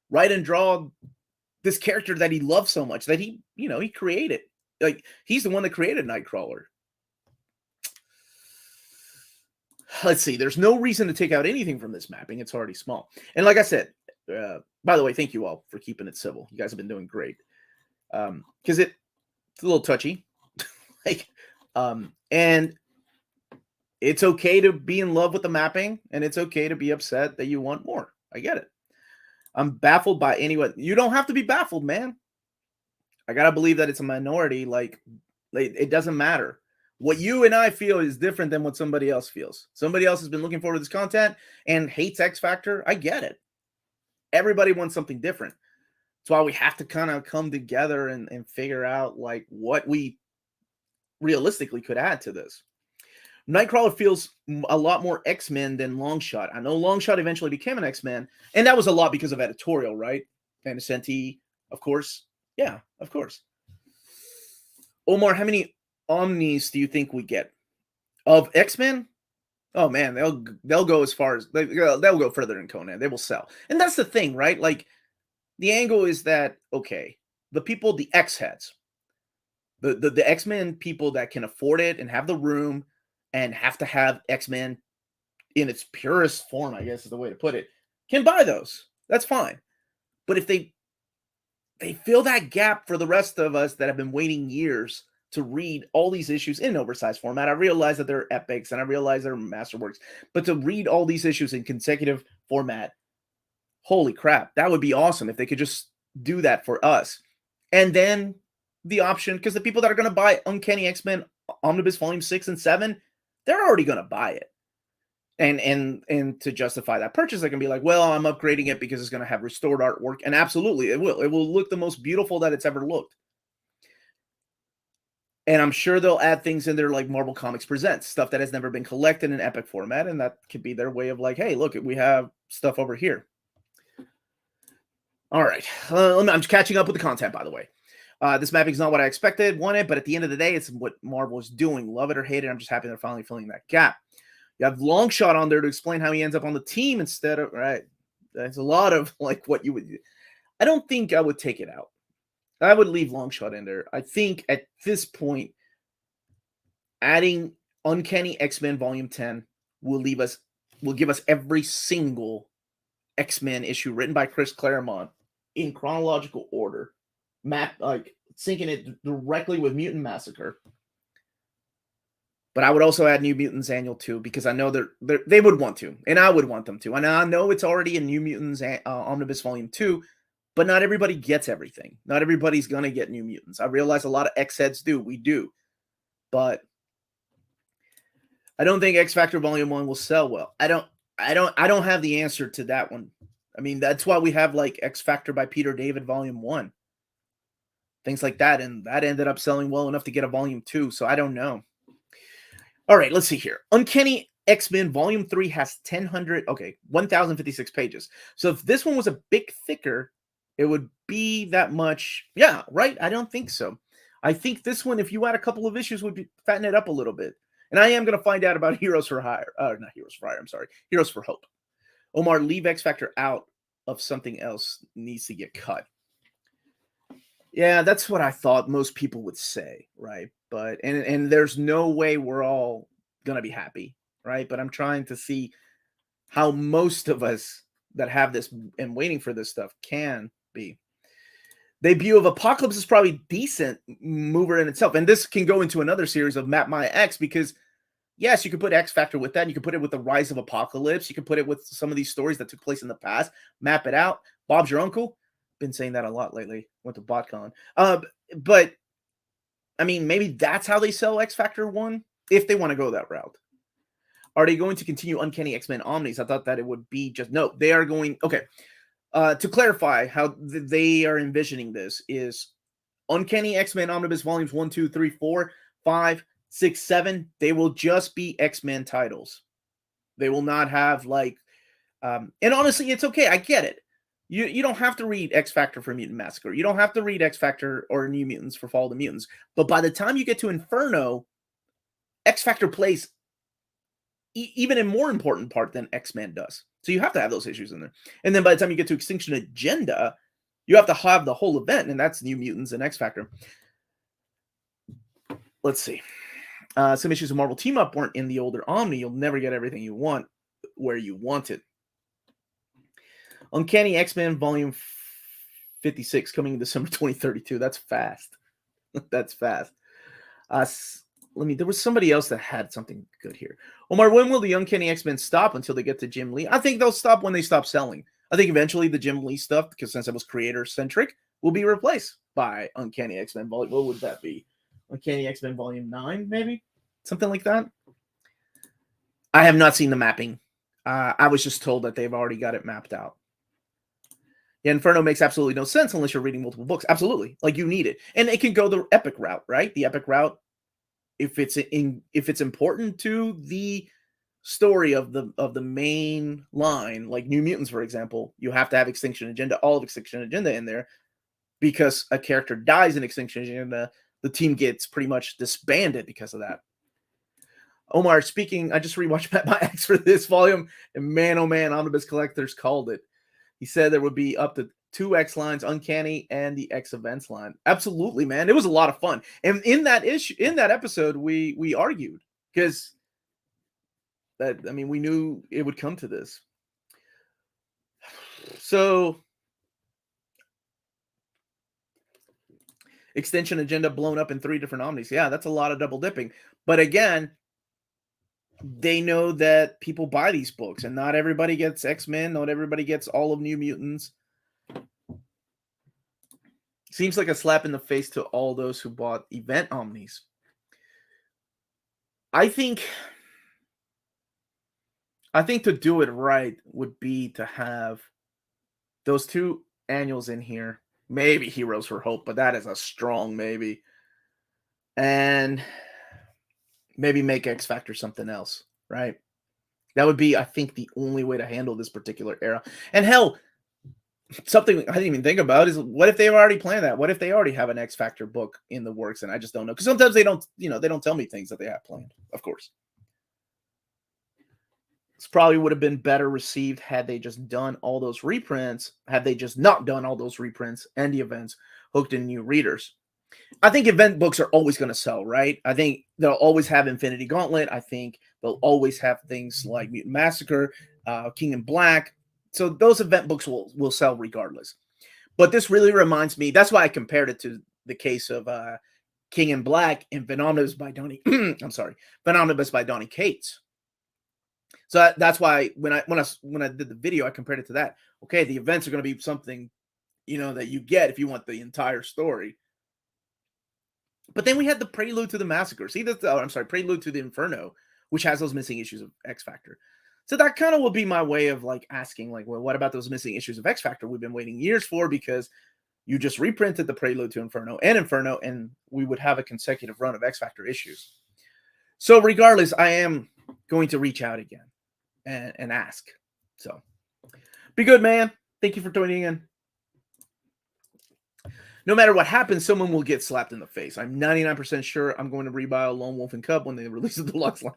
write and draw this character that he loved so much, that he created. Like, he's the one that created Nightcrawler. Let's see. There's no reason to take out anything from this mapping. It's already small. And like I said, by the way, thank you all for keeping it civil. You guys have been doing great. Because it's a little touchy. And it's okay to be in love with the mapping, and it's okay to be upset that you want more. I get it. I'm baffled by anyone. You don't have to be baffled, man. I gotta believe that it's a minority. Like, it doesn't matter. What you and I feel is different than what somebody else feels. Somebody else has been looking forward to this content and hates X Factor. I get it. Everybody wants something different. That's why we have to kind of come together and figure out, like, what we realistically could add to this. Nightcrawler feels a lot more X-Men than Longshot. I know Longshot eventually became an X-Men, and that was a lot because of editorial, right? And Ascenti, of course. Yeah, of course. Omar, how many Omnis do you think we get? Of X-Men? Oh, man, they'll go as far as... They'll go further than Conan. They will sell. And that's the thing, right? Like, the angle is that, okay, the people, the X-heads, the X-Men people that can afford it and have the room and have to have X-Men in its purest form, I guess is the way to put it, can buy those. That's fine. But if they fill that gap for the rest of us that have been waiting years to read all these issues in oversized format, I realize that they're epics and I realize they're masterworks, but to read all these issues in consecutive format, holy crap, that would be awesome if they could just do that for us. And then the option, because the people that are going to buy Uncanny X-Men Omnibus Volume 6 and 7, they're already going to buy it. And to justify that purchase, they can be like, well, I'm upgrading it because it's going to have restored artwork. And absolutely, it will. It will look the most beautiful that it's ever looked. And I'm sure they'll add things in there like Marvel Comics Presents, stuff that has never been collected in epic format. And that could be their way of like, hey, look, we have stuff over here. All right. I'm just catching up with the content, by the way. This mapping is not what I wanted, but at the end of the day, it's what Marvel is doing. Love it or hate it, I'm just happy they're finally filling that gap. You have Longshot on there to explain how he ends up on the team instead of, right? That's a lot of like what you would do. I don't think I would take it out. I would leave Longshot in there. I think at this point, adding Uncanny X-Men Volume 10 will give us every single X-Men issue written by Chris Claremont in chronological order, like syncing it directly with Mutant Massacre. But I would also add New Mutants Annual 2 because I know they would want to, and I would want them to. And I know it's already in New Mutants Omnibus Volume 2, but not everybody gets everything. Not everybody's going to get New Mutants. I realize a lot of X-heads do. We do. But I don't think X Factor Volume 1 will sell well. I don't have the answer to that one. I mean, that's why we have like X Factor by Peter David Volume 1. Things like that. And that ended up selling well enough to get a Volume 2. So I don't know. All right, let's see here. Uncanny X-Men Volume 3 has 1,056 pages. So if this one was a bit thicker, it would be that much. Yeah, right? I don't think so. I think this one, if you add a couple of issues, would be fatten it up a little bit. And I am going to find out about Heroes for Hire. Not Heroes for Hire, I'm sorry. Heroes for Hope. Omar, leave X Factor out of something else needs to get cut. Yeah, that's what I thought most people would say, right? But and there's no way we're all gonna be happy, right? But I'm trying to see how most of us that have this and waiting for this stuff can be. Debut of Apocalypse is probably decent mover in itself, and this can go into another series of Map My X because yes, you could put X Factor with that. And you could put it with the Rise of Apocalypse. You could put it with some of these stories that took place in the past. Map it out. Bob's your uncle. Been saying that a lot lately. Went to BotCon. But I mean, maybe that's how they sell X Factor 1 if they want to go that route. Are they going to continue Uncanny X-Men Omnis? I thought that it would be just no. They are going. Okay. To clarify how they are envisioning this is Uncanny X-Men Omnibus Volumes 1, 2, 3, 4, 5, 6, 7. They will just be X-Men titles. They will not have like. And honestly, it's okay. I get it. You don't have to read X Factor for Mutant Massacre. You don't have to read X Factor or New Mutants for Fall of the Mutants. But by the time you get to Inferno, X Factor plays even a more important part than X-Men does. So you have to have those issues in there. And then by the time you get to Extinction Agenda, you have to have the whole event, and that's New Mutants and X Factor. Let's see. Some issues of Marvel Team Up weren't in the older Omni. You'll never get everything you want where you want it. Uncanny X-Men Volume 56 coming in December 2032. That's fast. That's fast. There was somebody else that had something good here. Omar, when will the Uncanny X-Men stop until they get to Jim Lee? I think they'll stop when they stop selling. I think eventually the Jim Lee stuff, because since it was creator-centric, will be replaced by Uncanny X-Men Volume. What would that be? Uncanny X-Men Volume 9, maybe? Something like that? I have not seen the mapping. I was just told that they've already got it mapped out. Yeah, Inferno makes absolutely no sense unless you're reading multiple books. Absolutely. Like, you need it. And it can go the epic route, right? The epic route, if it's important to the story of the main line, like New Mutants, for example, you have to have Extinction Agenda, all of Extinction Agenda in there, because a character dies in Extinction Agenda, the team gets pretty much disbanded because of that. Omar, speaking, I just rewatched Map My X for this volume, and man, oh man, Omnibus Collectors called it. He said there would be up to 2 X lines, Uncanny, and the X Events line. Absolutely, man. It was a lot of fun. And in that episode, we argued because we knew it would come to this. So Extinction Agenda blown up in 3 different Omnis. Yeah, that's a lot of double dipping. But again, they know that people buy these books, and not everybody gets X-Men. Not everybody gets all of New Mutants. Seems like a slap in the face to all those who bought event Omnis. I think to do it right would be to have those 2 annuals in here. Maybe Heroes for Hope, but that is a strong maybe. And maybe make X Factor something else, right? That would be, I think, the only way to handle this particular era. And hell, something I didn't even think about is what if they've already planned that? What if they already have an X Factor book in the works and I just don't know? Because sometimes they don't, they don't tell me things that they have planned, of course. This probably would have been better received had they just done all those reprints, had they just not done all those reprints and the events hooked in new readers. I think event books are always going to sell, right? I think they'll always have Infinity Gauntlet. I think they'll always have things like Mutant Massacre, King in Black. So those event books will sell regardless. But this really reminds me, that's why I compared it to the case of King in Black and Omnibus by Donny. I'm sorry, Omnibus by Donny Cates. So that's why when I did the video, I compared it to that. Okay, the events are going to be something, that you get if you want the entire story. But then we had the Prelude to the Massacre. See, Prelude to the Inferno, which has those missing issues of X Factor. So that kind of will be my way of asking, well, what about those missing issues of X Factor we've been waiting years for, because you just reprinted the Prelude to Inferno, and we would have a consecutive run of X Factor issues. So regardless, I am going to reach out again and ask. So be good, man. Thank you for tuning in. No matter what happens, someone will get slapped in the face. I'm 99% sure I'm going to rebuy a Lone Wolf and Cub when they release the deluxe line.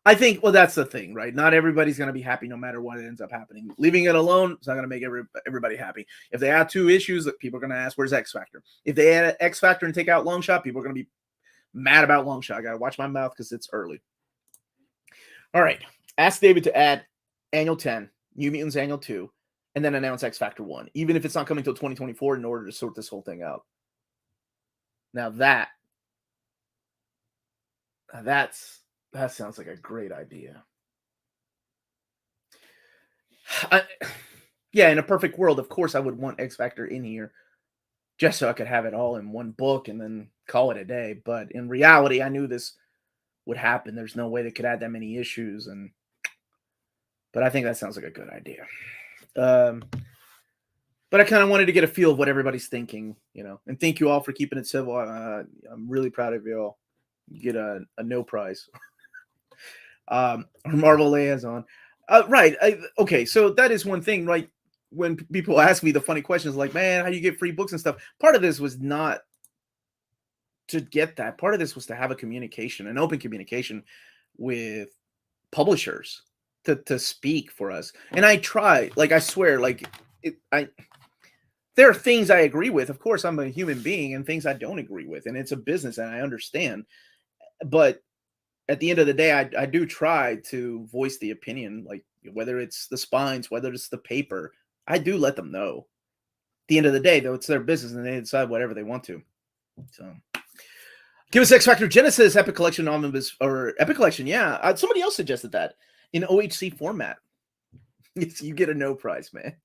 I think, well, that's the thing, right? Not everybody's going to be happy no matter what ends up happening. Leaving it alone is not going to make everybody happy. If they add 2 issues, people are going to ask, where's X Factor? If they add X Factor and take out Long Shot, people are going to be mad about Long Shot. I got to watch my mouth because it's early. All right. Ask David to add Annual 10, New Mutants Annual 2, and then announce X Factor 1, even if it's not coming until 2024, in order to sort this whole thing out. Now that sounds like a great idea. Yeah, in a perfect world, of course, I would want X Factor in here just so I could have it all in one book and then call it a day. But in reality, I knew this would happen. There's no way they could add that many issues, but I think that sounds like a good idea. But I kind of wanted to get a feel of what everybody's thinking, and thank you all for keeping it civil. I'm really proud of you all. You get a no prize. Marvel liaison. Right. Okay. So that is one thing, right? When people ask me the funny questions like, man, how do you get free books and stuff? Part of this was not to get that. Part of this was to have an open communication with publishers to speak for us. And I try, I swear, there are things I agree with. Of course, I'm a human being, and things I don't agree with. And it's a business, and I understand. But at the end of the day, I do try to voice the opinion, whether it's the spines, whether it's the paper, I do let them know. At the end of the day, though, it's their business, and they decide whatever they want to. So, give us X Factor Genesis Epic Collection Omnibus, or Epic Collection, yeah. Somebody else suggested that in OHC format. You get a no prize, man.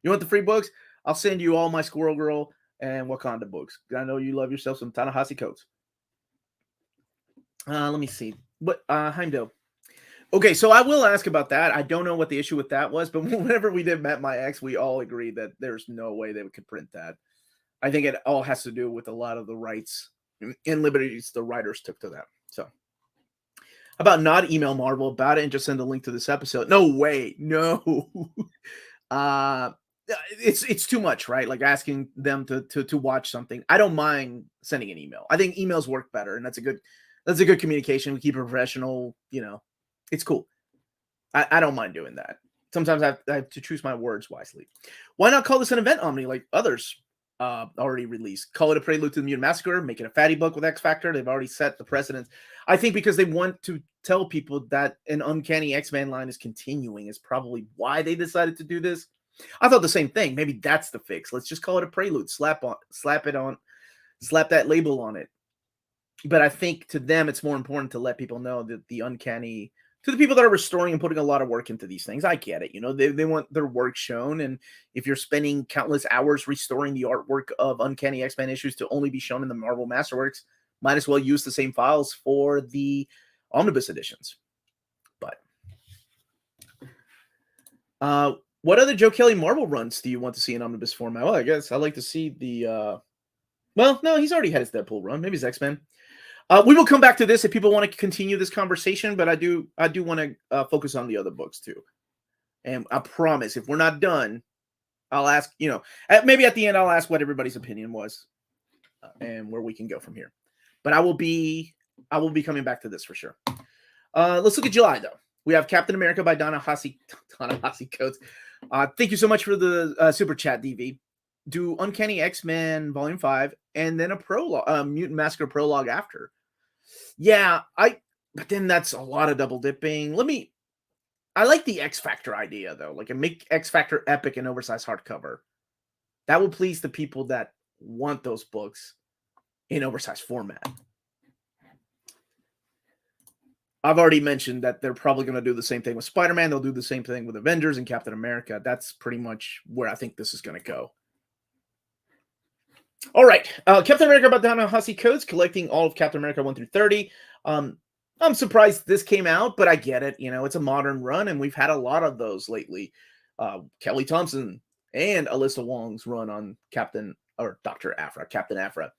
You want the free books? I'll send you all my Squirrel Girl and Wakanda books. I know you love yourself some Ta-NEHISI coats. Let me see. What Heimdall. Okay, so I will ask about that. I don't know what the issue with that was, but whenever we did Met My Ex, we all agreed that there's no way they could print that. I think it all has to do with a lot of the rights and liberties the writers took to that. So, how about not email Marvel about it and just send a link to this episode? No way. No. It's too much, right? Asking them to watch something. I don't mind sending an email. I think emails work better, and that's a good communication. We keep it professional, It's cool. I don't mind doing that. Sometimes I have to choose my words wisely. Why not call this an event Omni like others already released? Call it a Prelude to the Mutant Massacre. Make it a fatty book with X Factor. They've already set the precedence. I think because they want to tell people that an Uncanny X-Men line is continuing is probably why they decided to do this. I thought the same thing. Maybe that's the fix. Let's just call it a Prelude. Slap that label on it. But I think to them, it's more important to let people know that the Uncanny to the people that are restoring and putting a lot of work into these things, I get it. You know, they want their work shown. And if you're spending countless hours restoring the artwork of Uncanny X-Men issues to only be shown in the Marvel Masterworks, might as well use the same files for the Omnibus editions. But what other Joe Kelly Marvel runs do you want to see in Omnibus format? Well, I guess I'd like to see the well, no, he's already had his Deadpool run. Maybe his X-Men. We will come back to this if people want to continue this conversation, but I do want to focus on the other books too. And I promise, if we're not done, I'll ask, you know, maybe at the end, I'll ask what everybody's opinion was and where we can go from here. But I will be coming back to this for sure. Let's look at July though. We have Captain America by Ta-NEHISI Coates. Thank you so much for the super chat, DV. Do Uncanny X-Men Volume 5 and then a prologue, Mutant Massacre prologue after. Yeah, but then that's a lot of double dipping. I like the X Factor idea though. Like, make X Factor epic and oversized hardcover. That will please the people that want those books in oversized format. I've already mentioned that they're probably going to do the same thing with Spider-Man. They'll do the same thing with Avengers and Captain America. That's pretty much where I think this is going to go. All right, Captain America by Ta-NEHISI Coates, collecting all of Captain America 1 through 30. I'm surprised this came out, but I get it. You know, it's a modern run, and we've had a lot of those lately. Kelly Thompson and Alyssa Wong's run on Captain Afra.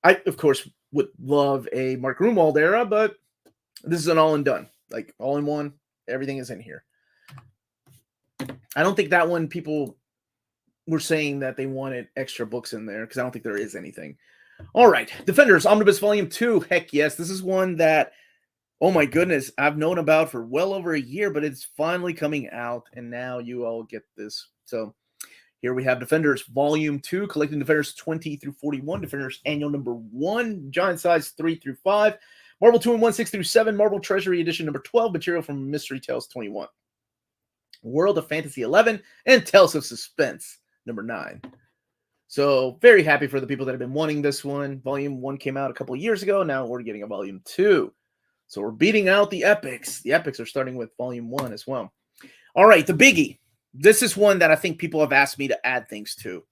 I, of course, would love a Mark Gruenwald era, but this is an all and done. Like, all in one, everything is in here. I don't think that one people were saying that they wanted extra books in there, because I don't think there is anything. All right, Defenders Omnibus Volume 2. Heck yes, this is one that, oh my goodness, I've known about for well over a year, but it's finally coming out, and now you all get this. So here we have Defenders Volume 2, collecting Defenders 20 through 41, Defenders Annual Number 1, Giant Size 3 through 5, Marvel 2-in-1 6 through 7, Marvel Treasury Edition Number 12, material from Mystery Tales 21, World of Fantasy 11, and Tales of Suspense Number 9. So very happy for the people that have been wanting this one. Volume 1 came out a couple of years ago. Now we're getting a Volume 2. So we're beating out the epics. The epics are starting with Volume 1 as well. All right, the biggie. This is one that I think people have asked me to add things to.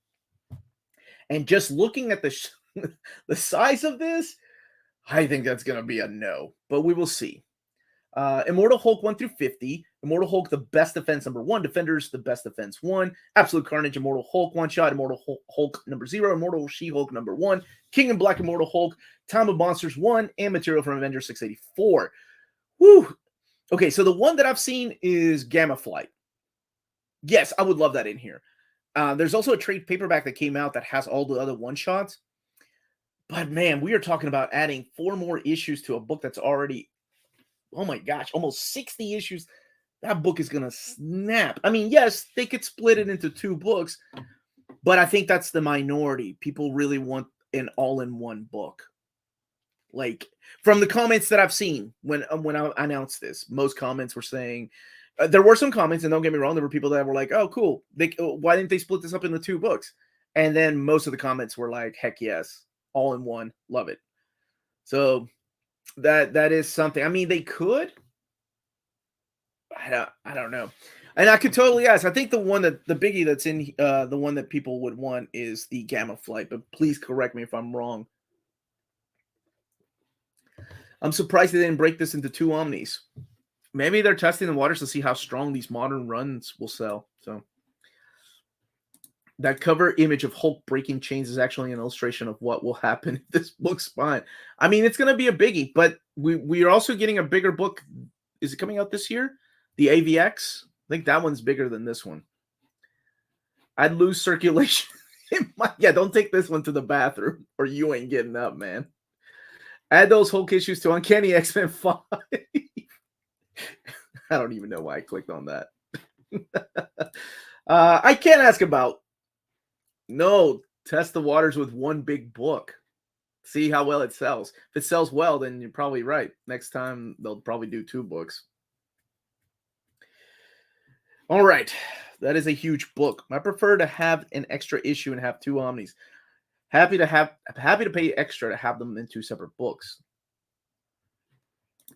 And just looking at the size of this, I think that's going to be a no. But we will see. Immortal Hulk 1 through 50. Immortal Hulk, the Best Defense Number 1. Defenders, the Best Defense 1. Absolute Carnage, Immortal Hulk 1-shot. Immortal Hulk Number 0. Immortal She-Hulk Number 1. King in Black Immortal Hulk. Time of Monsters 1. And material from Avengers 684. Woo! Okay, so the one that I've seen is Gamma Flight. Yes, I would love that in here. There's also a trade paperback that came out that has all the other one-shots. But man, we are talking about adding 4 more issues to a book that's already, oh my gosh, almost 60 issues. That book is going to snap. I mean, yes, they could split it into 2 books, but I think that's the minority. People really want an all-in-one book. Like, from the comments that I've seen when I announced this, most comments were saying, there were some comments, and don't get me wrong, there were people that were like, oh, cool. Why didn't they split this up into 2 books? And then most of the comments were like, heck yes, all in one, love it. So that is something. I mean, they could. I don't know. And I could totally ask. I think the biggie that's in the one that people would want is the Gamma Flight, but please correct me if I'm wrong. I'm surprised they didn't break this into 2 Omnis. Maybe they're testing the waters to see how strong these modern runs will sell. So that cover image of Hulk breaking chains is actually an illustration of what will happen if this book's fine. I mean, it's going to be a biggie, but we are also getting a bigger book. Is it coming out this year? The AVX? I think that one's bigger than this one. I'd lose circulation. Yeah, don't take this one to the bathroom or you ain't getting up, man. Add those Hulk issues to Uncanny X-Men 5. I don't even know why I clicked on that. I can't ask about. No, test the waters with 1 big book. See how well it sells. If it sells well, then you're probably right. Next time, they'll probably do 2 books. All right. That is a huge book. I prefer to have an extra issue and have 2 Omnis. Happy to pay extra to have them in 2 separate books.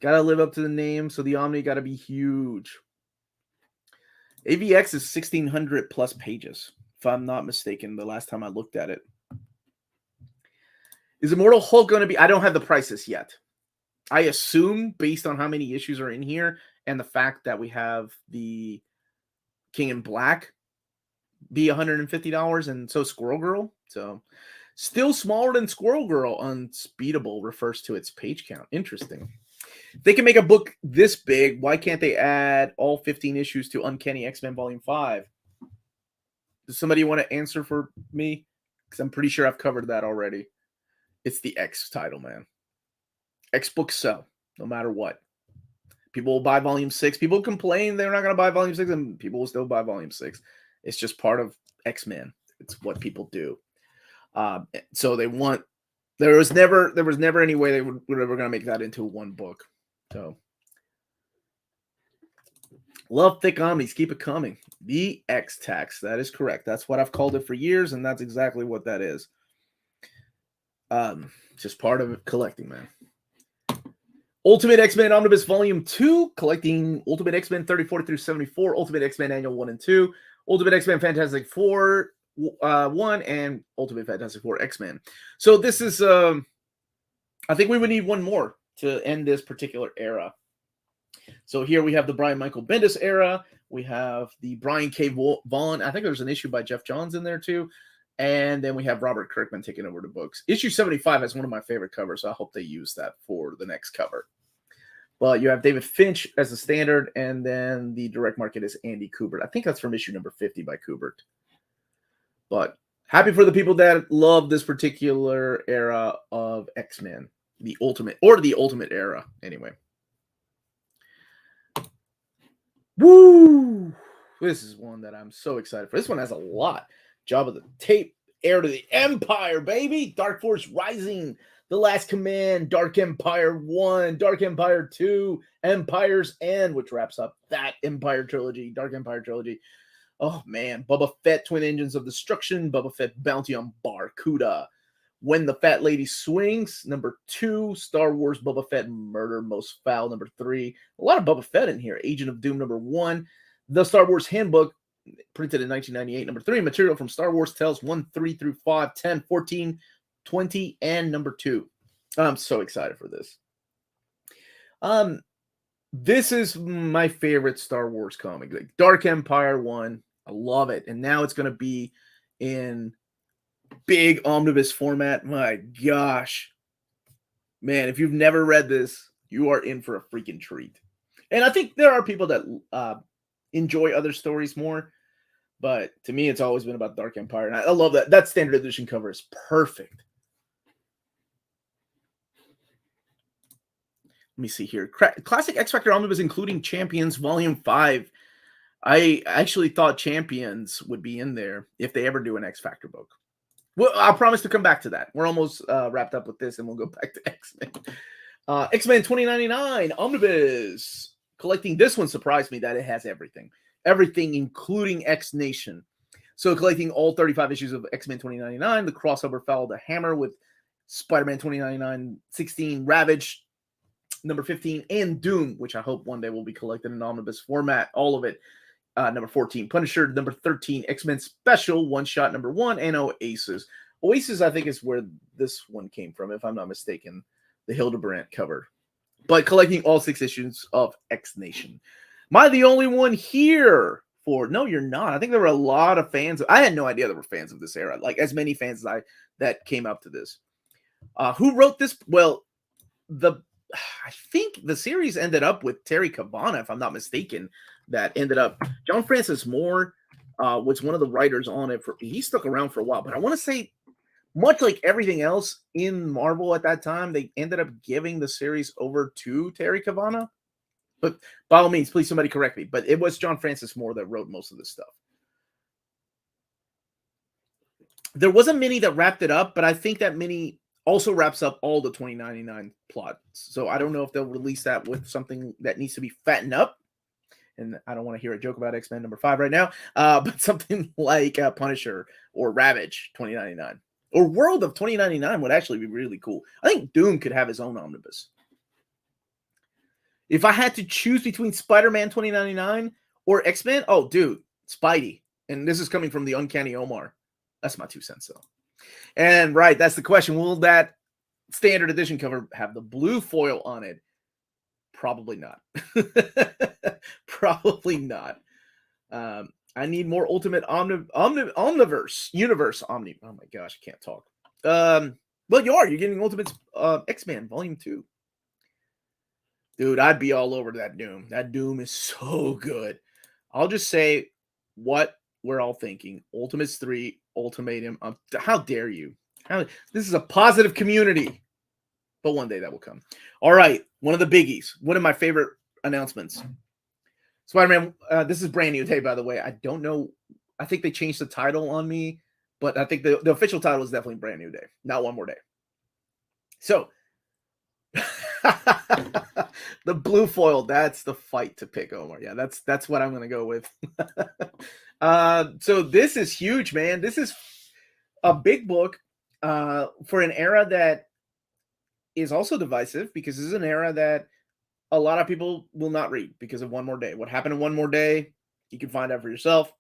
Gotta live up to the name, so the Omni gotta be huge. AVX is 1,600 plus pages, if I'm not mistaken, the last time I looked at it. Is Immortal Hulk going to be... I don't have the prices yet. I assume, based on how many issues are in here, and the fact that we have the King in Black be $150, and so Squirrel Girl. So, still smaller than Squirrel Girl. Unspeedable refers to its page count. Interesting. If they can make a book this big, why can't they add all 15 issues to Uncanny X-Men Volume 5? Does somebody want to answer for me? Because I'm pretty sure I've covered that already. It's the X title, man. X books sell, no matter what. People will buy Volume 6. People complain they're not going to buy Volume 6, and people will still buy Volume 6. It's just part of X-Men. It's what people do. So they want... There was never any way they were ever going to make that into one book. So, love thick omnis. Keep it coming. The X tax. That is correct. That's what I've called it for years, and that's exactly what that is. Just part of collecting, man. Ultimate X-Men Omnibus Volume 2, collecting Ultimate X-Men 34 through 74, Ultimate X-Men Annual 1 and 2, Ultimate X-Men Fantastic Four 1, and Ultimate Fantastic Four X-Men. So this is, I think we would need one more to end this particular era. So here we have the Brian Michael Bendis era. We have the Brian K. Vaughan. I think there's an issue by Jeff Johns in there too. And then we have Robert Kirkman taking over the books. Issue 75 has one of my favorite covers, so I hope they use that for the next cover. But you have David Finch as the standard, and then the direct market is Andy Kubert. I think that's from issue number 50 by Kubert. But happy for the people that love this particular era of X-Men. The ultimate era, anyway. Woo! This is one that I'm so excited for. This one has a lot. Job of the Tape, Heir to the Empire, baby. Dark Force Rising, The Last Command, Dark Empire 1, Dark Empire 2, Empire's End, which wraps up that Empire trilogy, Dark Empire trilogy. Oh, man. Boba Fett, Twin Engines of Destruction, Boba Fett, Bounty on Barracuda. When the Fat Lady Swings, number 2. Star Wars Boba Fett, Murder Most Foul, number 3. A lot of Boba Fett in here. Agent of Doom, number 1. The Star Wars Handbook, printed in 1998, number 3. Material from Star Wars Tales 1, 3 through 5, 10, 14, 20, and number 2. I'm so excited for this. This is my favorite Star Wars comic. Like Dark Empire 1. I love it. And now it's going to be in big omnibus format. My gosh. Man, if you've never read this, you are in for a freaking treat. And I think there are people that enjoy other stories more. But to me, it's always been about Dark Empire. And I love that. That standard edition cover is perfect. Let me see here. Classic X-Factor Omnibus, including Champions, Volume 5. I actually thought Champions would be in there if they ever do an X-Factor book. Well, I promise to come back to that. We're almost wrapped up with this, and we'll go back to X-Men. X-Men 2099 Omnibus. Collecting this one surprised me that it has everything. Everything, including X-Nation. So collecting all 35 issues of X-Men 2099, the crossover Follow the Hammer with Spider-Man 2099, 16, Ravage, number 15, and Doom, which I hope one day will be collected in omnibus format. All of it. Number 14, Punisher. Number 13, X-Men Special, one-shot number 1, and Oasis. Oasis, I think, is where this one came from, if I'm not mistaken. The Hildebrandt cover. But collecting all 6 issues of X-Nation. Am I the only one here for... No, you're not. I think there were a lot of fans. I had no idea there were fans of this era. Like, as many fans as that came up to this. Who wrote this? Well, I think the series ended up with Terry Cabana, if I'm not mistaken. That ended up... John Francis Moore was one of the writers on it. He stuck around for a while. But I want to say, much like everything else in Marvel at that time, they ended up giving the series over to Terry Cabana. But by all means, please somebody correct me. But it was John Francis Moore that wrote most of this stuff. There was a mini that wrapped it up, but I think that mini also wraps up all the 2099 plots. So I don't know if they'll release that with something that needs to be fattened up. And I don't want to hear a joke about X-Men number 5 right now. But something like Punisher or Ravage 2099. Or World of 2099 would actually be really cool. I think Doom could have his own omnibus. If I had to choose between Spider-Man 2099 or X-Men, oh, dude, Spidey. And this is coming from the Uncanny Omar. That's my 2 cents, though. And right, that's the question. Will that standard edition cover have the blue foil on it? Probably not. Probably not. I need more Ultimate Omniverse Universe Omni. Oh my gosh, I can't talk. Well, you're getting Ultimate X-Men Volume 2. Dude, I'd be all over that Doom. That Doom is so good. I'll just say what we're all thinking. Ultimates 3, Ultimatum. How dare you? This is a positive community. But one day that will come. All right, one of the biggies. One of my favorite announcements. Spider-Man, this is brand new day, by the way. I don't know. I think they changed the title on me, but I think the official title is definitely Brand New Day, not One More Day. So, the blue foil, that's the fight to pick, Omar. Yeah, that's what I'm going to go with. So this is huge, man. This is a big book for an era that is also divisive, because this is an era that a lot of people will not read because of One More Day. What happened in One More Day, you can find out for yourself.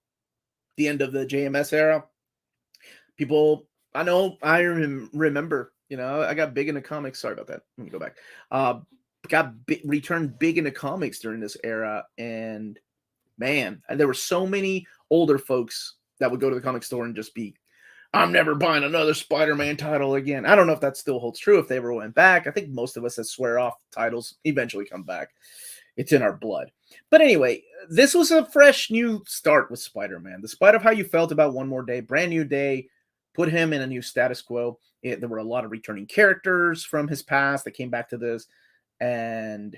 The end of the JMS era. People, I know, I remember, I got big into comics. Sorry about that. Let me go back. Returned big into comics during this era. And man, there were so many older folks that would go to the comic store and just be, I'm never buying another Spider-Man title again. I don't know if that still holds true, if they ever went back. I think most of us that swear off titles eventually come back. It's in our blood. But anyway, this was a fresh new start with Spider-Man. Despite of how you felt about One More Day, Brand New Day put him in a new status quo. There were a lot of returning characters from his past that came back to this. And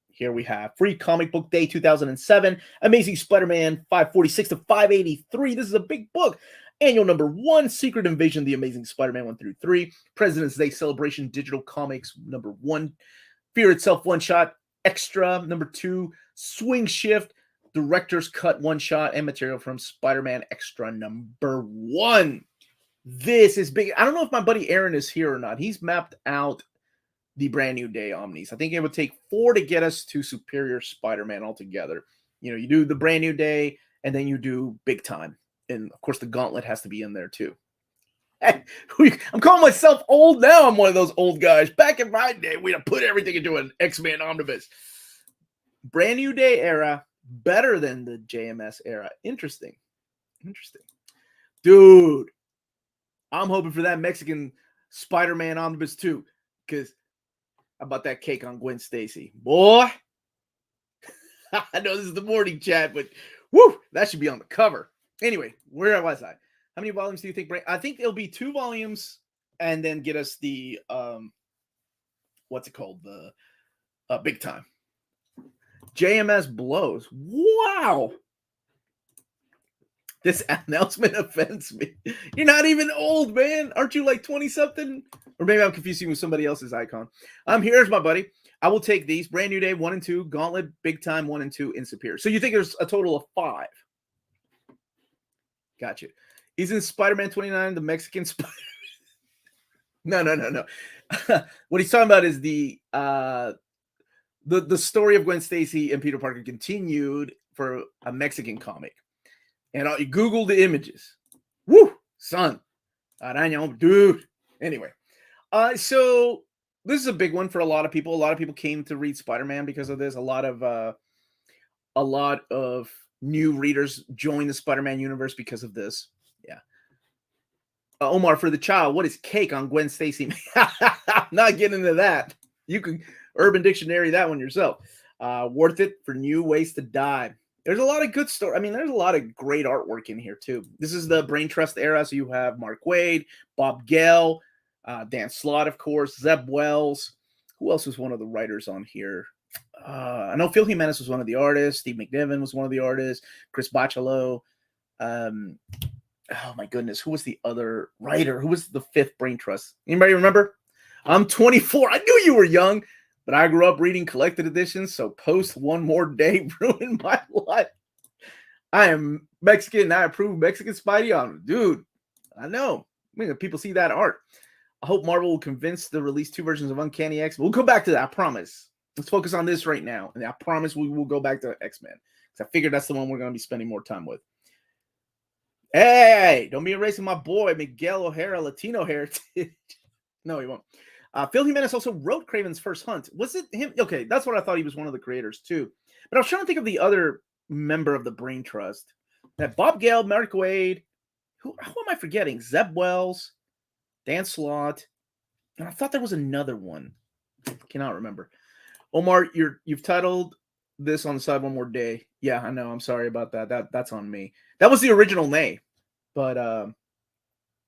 here we have Free Comic Book Day 2007, Amazing Spider-Man 546 to 583. This is a big book. Annual number 1, Secret Invasion of the Amazing Spider-Man 1 through 3, President's Day Celebration Digital Comics number 1, Fear Itself one-shot extra number 2, Swing Shift Director's Cut one-shot, and material from Spider-Man Extra number 1. This is big. I don't know if my buddy Aaron is here or not. He's mapped out the Brand New Day Omnis. I think it would take 4 to get us to Superior Spider-Man altogether. You do the Brand New Day, and then you do Big Time. And, of course, the Gauntlet has to be in there, too. I'm calling myself old now. I'm one of those old guys. Back in my day, we'd have put everything into an X-Men Omnibus. Brand New Day era, better than the JMS era. Interesting. Dude, I'm hoping for that Mexican Spider-Man Omnibus, too. Because how about that cake on Gwen Stacy? Boy. I know this is the morning chat, but woo, that should be on the cover. Anyway, where was I? How many volumes do you think? I think it'll be 2 volumes, and then get us the what's it called? The Big Time. JMS blows. Wow. This announcement offends me. You're not even old, man. Aren't you like 20-something? Or maybe I'm confusing with somebody else's icon. Here's my buddy. I will take these. Brand New Day 1 and 2, Gauntlet, Big Time 1 and 2, in Superior. So you think there's a total of 5? Gotcha. Isn't Spider-Man 29 the Mexican Spider? No. What he's talking about is the story of Gwen Stacy and Peter Parker continued for a Mexican comic. And you Google the images. Woo, son. Araña, dude. Anyway, so this is a big one for a lot of people. A lot of people came to read Spider-Man because of this. A lot of new readers joined the Spider-Man universe because of this. Yeah. Omar, for the child, what is cake on Gwen Stacy? I'm not getting into that. You can Urban Dictionary that one yourself. Worth it for new ways to die. There's a lot of good story. I mean, there's a lot of great artwork in here, too. This is the Brain Trust era, so you have Mark Waid, Bob Gale, Dan Slott, of course, Zeb Wells. Who else was one of the writers on here? I know Phil Jimenez was one of the artists. Steve McNiven was one of the artists. Chris Bachalo. Oh, my goodness. Who was the other writer? Who was the 5th Brain Trust? Anybody remember? I'm 24. I knew you were young, but I grew up reading collected editions, so post One More Day ruined my life. I am Mexican, and I approve Mexican Spidey on. Dude, I know. I mean, people see that art. I hope Marvel will convince to release 2 versions of Uncanny X. We'll go back to that, I promise. Let's focus on this right now. And I promise we will go back to X-Men. Because I figured that's the one we're going to be spending more time with. Hey, don't be erasing my boy, Miguel O'Hara, Latino heritage. No, he won't. Phil Jimenez also wrote Kraven's First Hunt. Was it him? Okay, that's what I thought. He was one of the creators, too. But I was trying to think of the other member of the Brain Trust. That Bob Gale, Mark Wade. Who am I forgetting? Zeb Wells, Dan Slott. And I thought there was another one. Cannot remember. Omar, you've titled this on the side One More Day. Yeah, I know. I'm sorry about that. That's on me. That was the original name, but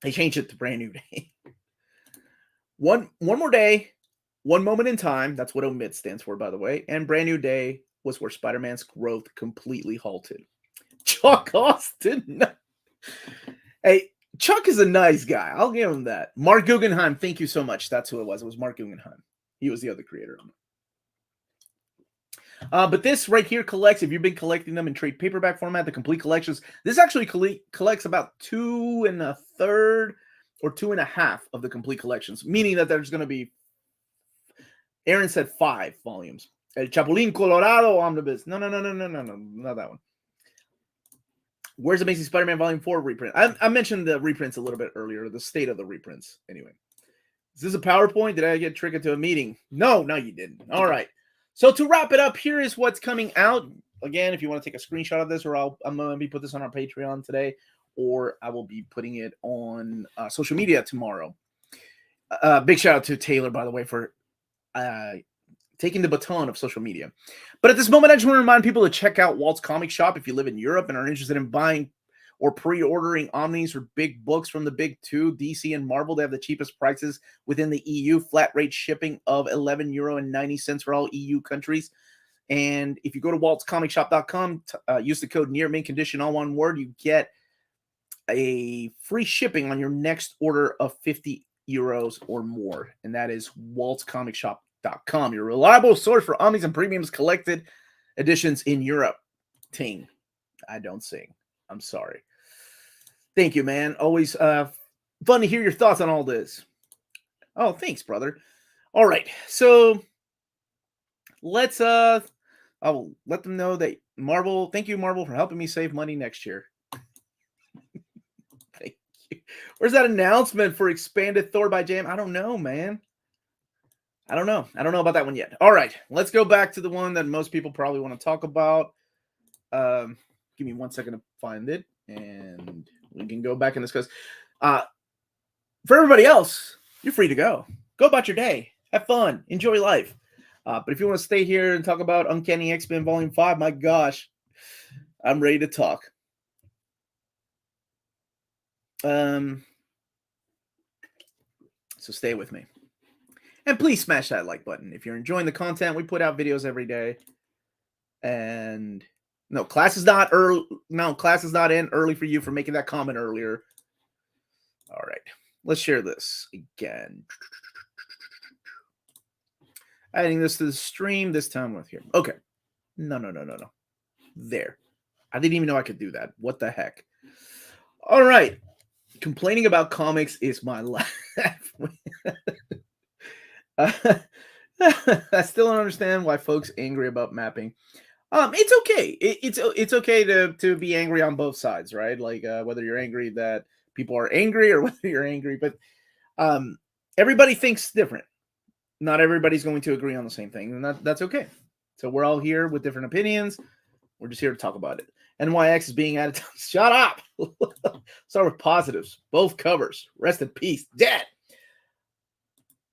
they changed it to Brand New Day. One More Day, One Moment in Time. That's what OMIT stands for, by the way. And Brand New Day was where Spider-Man's growth completely halted. Chuck Austin. Hey, Chuck is a nice guy. I'll give him that. Mark Guggenheim. Thank you so much. That's who it was. It was Mark Guggenheim. He was the other creator on it. But this right here collects, if you've been collecting them in trade paperback format, the complete collections, this actually collects about 2 1/3 or 2 1/2 of the complete collections, meaning that there's going to be, Aaron said 5 volumes. El Chapulín Colorado Omnibus. No, not that one. Where's Amazing Spider-Man Volume 4 reprint? I mentioned the reprints a little bit earlier, the state of the reprints. Anyway, is this a PowerPoint? Did I get triggered to a meeting? No, you didn't. All right. So to wrap it up, here is what's coming out. Again, if you want to take a screenshot of this, or I'm going to be put this on our Patreon today, or I will be putting it on social media tomorrow. Big shout out to Taylor, by the way, for taking the baton of social media. But at this moment, I just want to remind people to check out Walt's Comic Shop if you live in Europe and are interested in buying or pre-ordering Omnis or big books from the big two, DC and Marvel. They have the cheapest prices within the EU, flat rate shipping of €11.90 for all EU countries. And if you go to waltscomicshop.com, use the code NEAR, mint condition, all one word, you get a free shipping on your next order of €50 or more. And that is waltscomicshop.com, your reliable source for Omnis and premiums collected editions in Europe. Ting. I don't sing. I'm sorry. Thank you, man. Always fun to hear your thoughts on all this. Oh, thanks, brother. All right. So let's I'll let them know that Marvel, thank you, Marvel, for helping me save money next year. Thank you. Where's that announcement for expanded Thor by Jam? I don't know, man. I don't know about that one yet. All right, let's go back to the one that most people probably want to talk about. Give me 1 second to find it, and we can go back and discuss. For everybody else, you're free to go. Go about your day. Have fun. Enjoy life. But if you want to stay here and talk about Uncanny X-Men Volume 5, my gosh, I'm ready to talk. So stay with me. And please smash that like button if you're enjoying the content. We put out videos every day. And no, class is not early. No, class is not in early for you for making that comment earlier. All right, let's share this again. Adding this to the stream this time with here. Okay. No. There. I didn't even know I could do that. What the heck? All right. Complaining about comics is my life. I still don't understand why folks angry about mapping. It's okay. It's okay to be angry on both sides, right? Like whether you're angry that people are angry or whether you're angry, but everybody thinks different. Not everybody's going to agree on the same thing, and that's okay. So we're all here with different opinions. We're just here to talk about it. NYX is being added to... Shut up! Start with positives. Both covers. Rest in peace. Dead!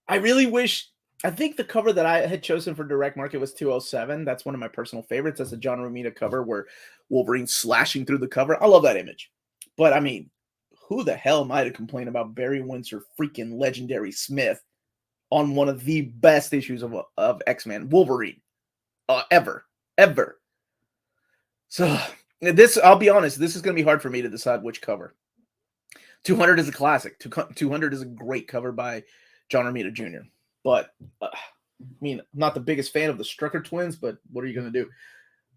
I really wish... I think the cover that I had chosen for direct market was 207. That's one of my personal favorites. That's a John Romita cover where Wolverine's slashing through the cover. I love that image. But, I mean, who the hell am I to complain about Barry Windsor freaking Legendary Smith on one of the best issues of X-Men, Wolverine, ever. So this, I'll be honest, this is going to be hard for me to decide which cover. 200 is a classic. 200 is a great cover by John Romita Jr. But, I mean, I'm not the biggest fan of the Strucker twins, but what are you going to do?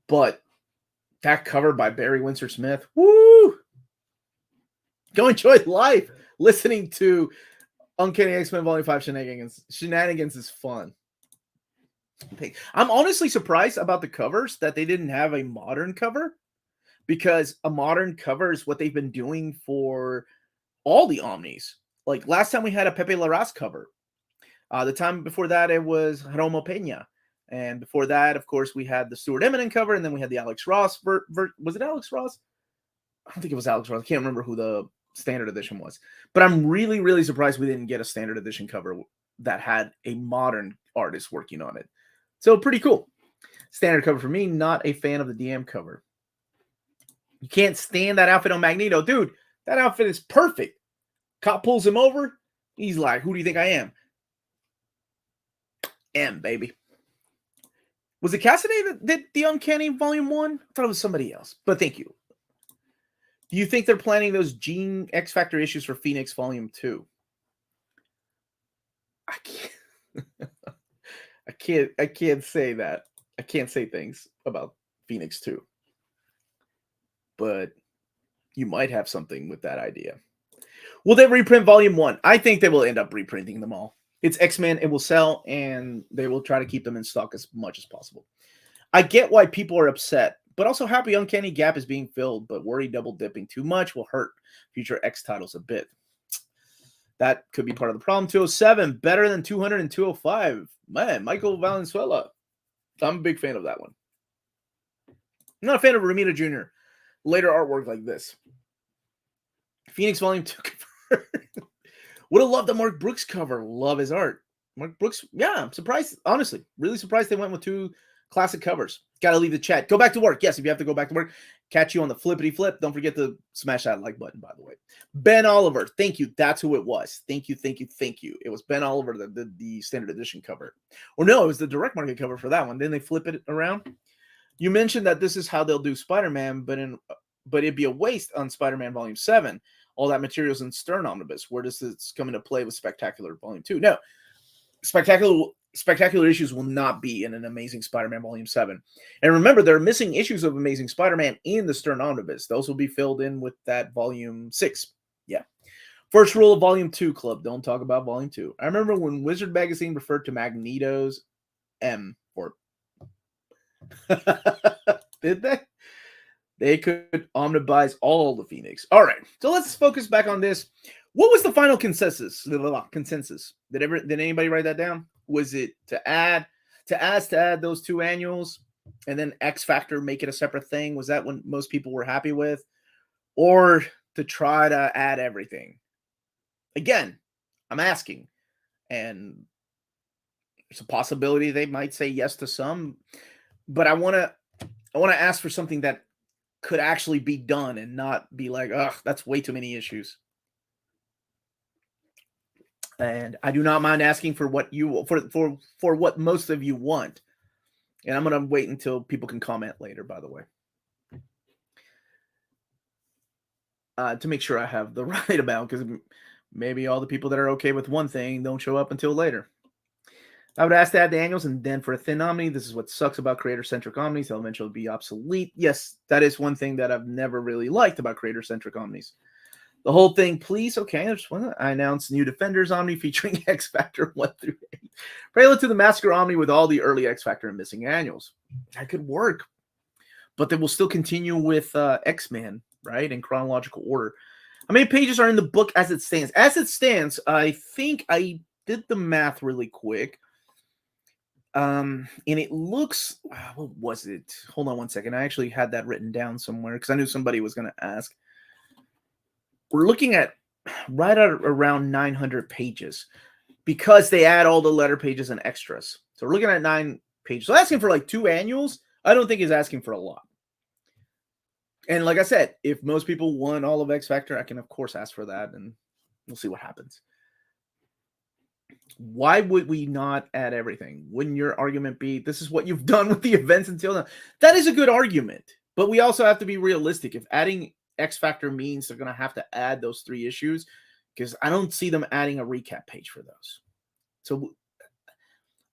But that cover by Barry Windsor Smith, woo! Go enjoy life. Listening to Uncanny X-Men Volume 5 shenanigans is fun. I'm honestly surprised about the covers that they didn't have a modern cover, because a modern cover is what they've been doing for all the Omnis. Like last time we had a Pepe Larraz cover. The time before that it was Romo Pena. And before that, of course, we had the Stuart Eminem cover, and then we had the Alex Ross. Was it Alex Ross? I don't think it was Alex Ross. I can't remember who the standard edition was. But I'm really, really surprised we didn't get a standard edition cover that had a modern artist working on it. So pretty cool. Standard cover for me, not a fan of the DM cover. You can't stand that outfit on Magneto. Dude, that outfit is perfect. Cop pulls him over. He's like, who do you think I am? M, baby. Was it Cassidy that did the Uncanny Volume 1? I thought it was somebody else, but thank you. Do you think they're planning those Gene X Factor issues for Phoenix Volume 2? I can't say that. I can't say things about Phoenix 2. But you might have something with that idea. Will they reprint Volume 1? I think they will end up reprinting them all. It's X-Men. It will sell, and they will try to keep them in stock as much as possible. I get why people are upset, but also happy Uncanny Gap is being filled, but worry double dipping too much will hurt future X titles a bit. That could be part of the problem. 207, better than 200 and 205. Man, Michael Valenzuela. I'm a big fan of that one. I'm not a fan of Ramita Jr. Later artwork like this. Phoenix Volume 2 cover. Would have loved the Mark Brooks cover. Love his art. Mark Brooks, yeah, I'm surprised. Honestly, really surprised they went with 2 classic covers. Got to leave the chat. Go back to work. Yes, if you have to go back to work, catch you on the flippity flip. Don't forget to smash that like button, by the way. Ben Oliver, thank you. That's who it was. Thank you, thank you, thank you. It was Ben Oliver that did the standard edition cover. Or no, it was the direct market cover for that one. Then they flip it around. You mentioned that this is how they'll do Spider-Man, but it'd be a waste on Spider-Man Volume 7. All that material's in Stern Omnibus. Where does this come into play with Spectacular Volume 2? No. Spectacular issues will not be in an Amazing Spider-Man Volume 7. And remember, there are missing issues of Amazing Spider-Man in the Stern Omnibus. Those will be filled in with that Volume 6. Yeah. First rule of Volume 2 Club, don't talk about Volume 2. I remember when Wizard Magazine referred to Magneto's M for... Did they? They could omnibize all the Phoenix. All right, so let's focus back on this. What was the final consensus? Did anybody write that down? Was it to add those 2 annuals and then X Factor make it a separate thing? Was that what most people were happy with? Or to try to add everything? Again, I'm asking. And there's a possibility they might say yes to some, but I want to ask for something that could actually be done and not be like, ugh, that's way too many issues. And I do not mind asking for what you for what most of you want. And I'm going to wait until people can comment later, by the way. To make sure I have the right amount, because maybe all the people that are okay with one thing don't show up until later. I would ask to add the annuals, and then for a thin Omni, this is what sucks about creator-centric Omnis. They'll eventually be obsolete. Yes, that is one thing that I've never really liked about creator-centric Omnis. The whole thing, please. Okay, I announced New Defenders Omni featuring X Factor 1 through 8. Prelude to the Massacre Omni with all the early X Factor and missing annuals. That could work. But they will still continue with XMEN, right, in chronological order. How many pages are in the book as it stands? As it stands, I think I did the math really quick. And it looks, what was it? Hold on one second. I actually had that written down somewhere because I knew somebody was going to ask. We're looking at right at around 900 pages because they add all the letter pages and extras. So we're looking at 9 pages. So asking for like 2 annuals, I don't think is asking for a lot. And like I said, if most people want all of X Factor, I can of course ask for that, and we'll see what happens. Why would we not add everything? Wouldn't your argument be, this is what you've done with the events until now? That is a good argument, but we also have to be realistic. If adding X Factor means they're going to have to add those 3 issues, because I don't see them adding a recap page for those. So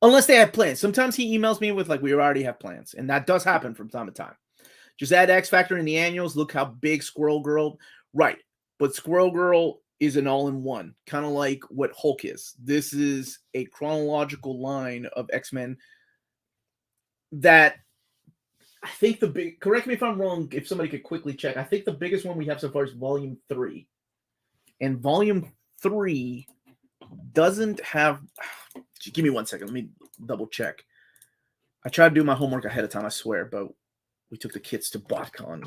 unless they have plans. Sometimes he emails me with like, we already have plans, and that does happen from time to time. Just add X Factor in the annuals. Look how big Squirrel Girl. Right. But Squirrel Girl is an all-in-one, kind of like what Hulk is. This is a chronological line of X-Men that I think correct me if I'm wrong, if somebody could quickly check, I think the biggest one we have so far is Volume 3. And Volume 3 doesn't have, give me 1 second, let me double check. I tried to do my homework ahead of time, I swear, but we took the kids to BotCon,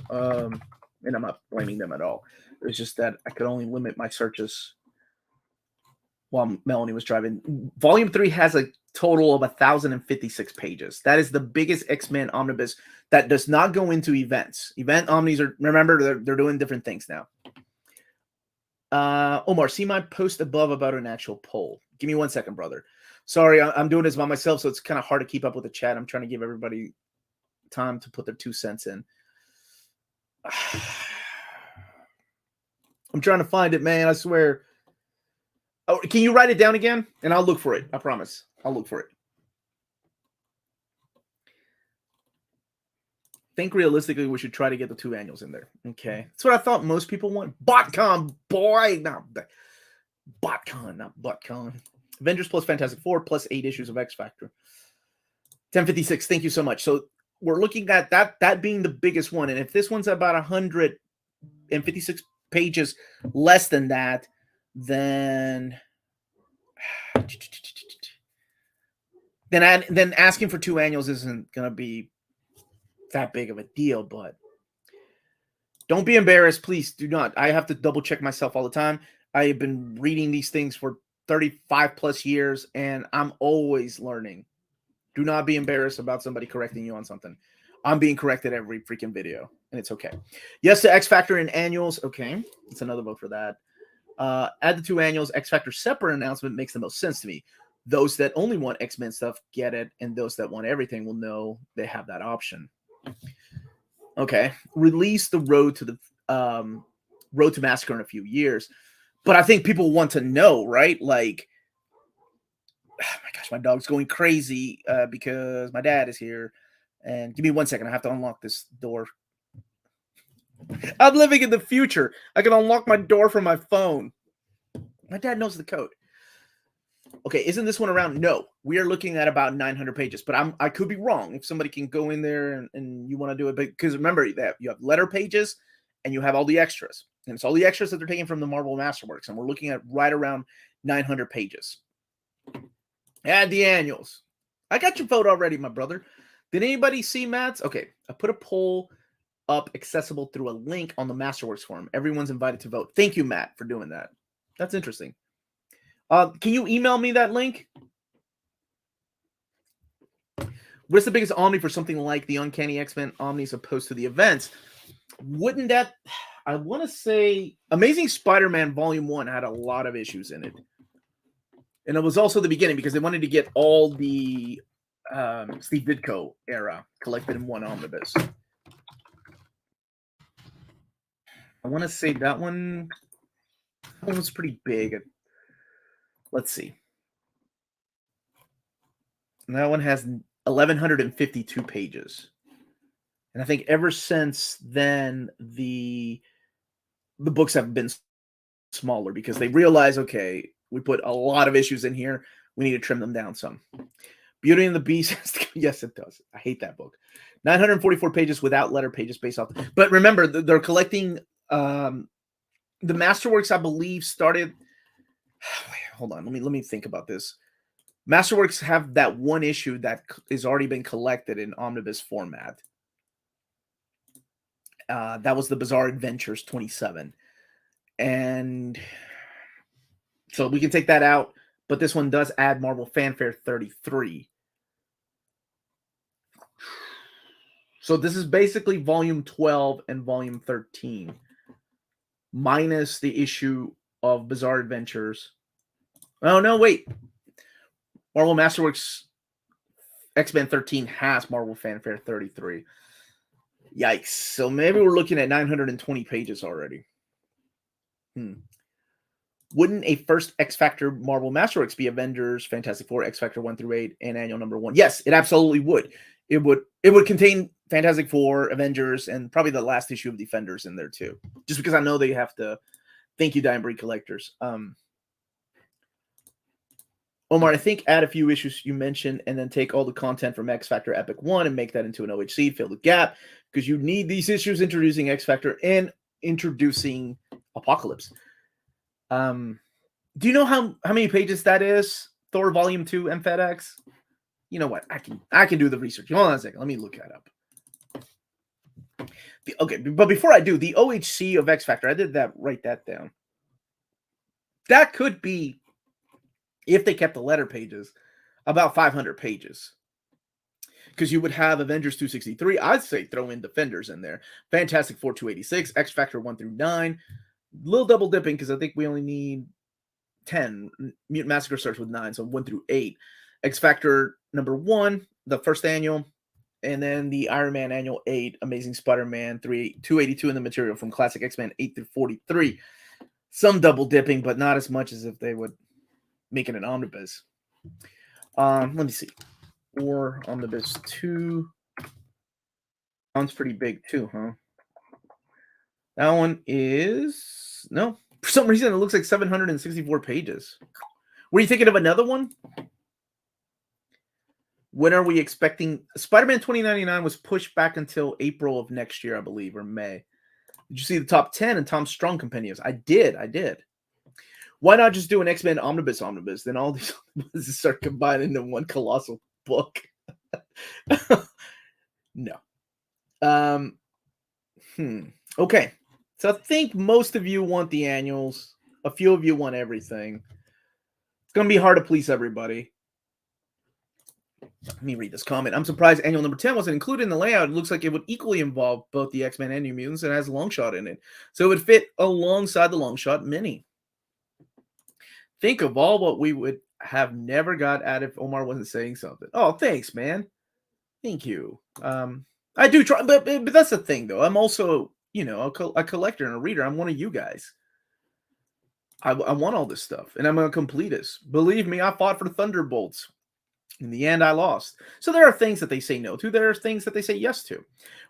and I'm not blaming them at all. It was just that I could only limit my searches while Melanie was driving. Volume 3 has a total of 1,056 pages. That is the biggest X-Men omnibus that does not go into events. Event omnis are, remember, they're doing different things now. Omar, see my post above about an actual poll. Give me 1 second, brother. Sorry, I'm doing this by myself, so it's kind of hard to keep up with the chat. I'm trying to give everybody time to put their 2 cents in. I'm trying to find it, man. I swear. Oh, can you write it down again? And I'll look for it. I promise. I'll look for it. Think realistically we should try to get the 2 annuals in there. Okay. That's what I thought most people want. BotCon, boy. No, BotCon, not BotCon. Avengers plus Fantastic Four plus 8 issues of X Factor. 1056. Thank you so much. So we're looking at that being the biggest one. And if this one's about 156 pages less than that, then asking for 2 annuals isn't going to be that big of a deal. But don't be embarrassed. Please do not. I have to double check myself all the time. I have been reading these things for 35 plus years, and I'm always learning. Do not be embarrassed about somebody correcting you on something. I'm being corrected every freaking video, and it's okay. Yes to X Factor and annuals. Okay, it's another vote for that. Add the 2 annuals. X Factor separate announcement makes the most sense to me. Those that only want X-Men stuff get it, and those that want everything will know they have that option. Okay, release the Road to Massacre in a few years, but I think people want to know, right? Like, oh my gosh, my dog's going crazy because my dad is here. And give me 1 second. I have to unlock this door. I'm living in the future. I can unlock my door from my phone. My dad knows the code. Okay, isn't this one around? No, we are looking at about 900 pages, but I could be wrong. If somebody can go in there and you want to do it, because remember that you have letter pages and you have all the extras, and it's all the extras that they're taking from the Marvel Masterworks, and we're looking at right around 900 pages. Add the annuals. I got your vote already, my brother. Did anybody see Matt's? Okay, I put a poll up accessible through a link on the Masterworks forum. Everyone's invited to vote. Thank you, Matt, for doing that. That's interesting. Can you email me that link? What's the biggest Omni for something like the Uncanny X-Men Omni as opposed to the events? Wouldn't that, I want to say, Amazing Spider-Man Volume 1 had a lot of issues in it. And it was also the beginning because they wanted to get all the Steve Ditko era collected in one omnibus. I want to say that one was pretty big. Let's see. And that one has 1,152 pages. And I think ever since then, the books have been smaller because they realize, okay, we put a lot of issues in here. We need to trim them down some. Beauty and the Beast. Yes, it does. I hate that book. 944 pages without letter pages based off. But remember, they're collecting the Masterworks, I believe, started. Hold on. Let me think about this. Masterworks have that one issue that has already been collected in omnibus format. That was the Bizarre Adventures 27. And so we can take that out. But this one does add Marvel Fanfare 33. So this is basically Volume 12 and Volume 13. Minus the issue of Bizarre Adventures. Oh, no, wait. Marvel Masterworks X-Men 13 has Marvel Fanfare 33. Yikes. So maybe we're looking at 920 pages already. Wouldn't a first X Factor Marvel Masterworks be Avengers, Fantastic Four, X Factor 1 through 8, and Annual number 1? Yes, it absolutely would. It would contain Fantastic Four, Avengers, and probably the last issue of Defenders in there too. Just because I know they have to. Thank you, Diamond Breed Collectors. Omar, I think add a few issues you mentioned and then take all the content from X Factor Epic 1 and make that into an OHC, fill the gap, because you need these issues introducing X Factor and introducing Apocalypse. Do you know how many pages that is? Thor Volume 2 MFedX? You know what? I can do the research. Hold on a second. Let me look that up. Okay, but before I do, the OHC of X Factor, I did that, write that down. That could be, if they kept the letter pages, about 500 pages. Because you would have Avengers 263. I'd say throw in Defenders in there. Fantastic Four 286. X Factor 1 through 9. Little double dipping because I think we only need 10. Mutant Massacre starts with 9, so 1 through 8. X Factor number 1, the first annual. And then the Iron Man annual 8. Amazing Spider-Man 282 in the material from Classic X-Men 8 through 43. Some double dipping, but not as much as if they would make it an omnibus. Let me see. Or Omnibus 2. Sounds pretty big too, huh? That one is... No. For some reason, it looks like 764 pages. Were you thinking of another one? When are we expecting... Spider-Man 2099 was pushed back until April of next year, I believe, or May. Did you see the top 10 and Tom Strong compendiums? I did. Why not just do an X-Men Omnibus? Then all these omnibuses start combined into one colossal book. No. Okay. So I think most of you want the annuals. A few of you want everything. It's going to be hard to please everybody. Let me read this comment. I'm surprised annual number 10 wasn't included in the layout. It looks like it would equally involve both the X-Men and New Mutants and has a long shot in it. So it would fit alongside the long shot mini. Think of all what we would have never got at if Omar wasn't saying something. Oh, thanks, man. Thank you. I do try, but that's the thing, though. I'm also, a collector and a reader. I'm one of you guys. I want all this stuff, and I'm a completist. Believe me, I fought for Thunderbolts. In the end, I lost. So there are things that they say no to. There are things that they say yes to.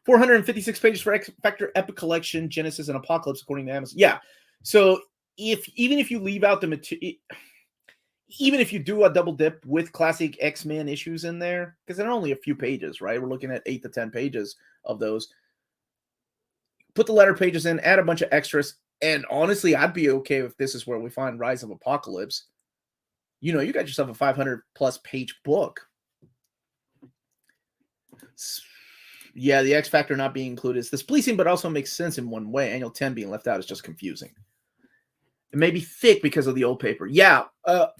456 pages for X Factor Epic Collection, Genesis, and Apocalypse, according to Amazon. Yeah. So even if you leave out the material, even if you do a double dip with classic X-Men issues in there, because they're only a few pages, right? We're looking at 8 to 10 pages of those. Put the letter pages in, add a bunch of extras, and honestly, I'd be okay if this is where we find Rise of Apocalypse. You got yourself a 500-plus page book. Yeah, the X Factor not being included is displeasing, but also makes sense in one way. Annual 10 being left out is just confusing. It may be thick because of the old paper. Yeah,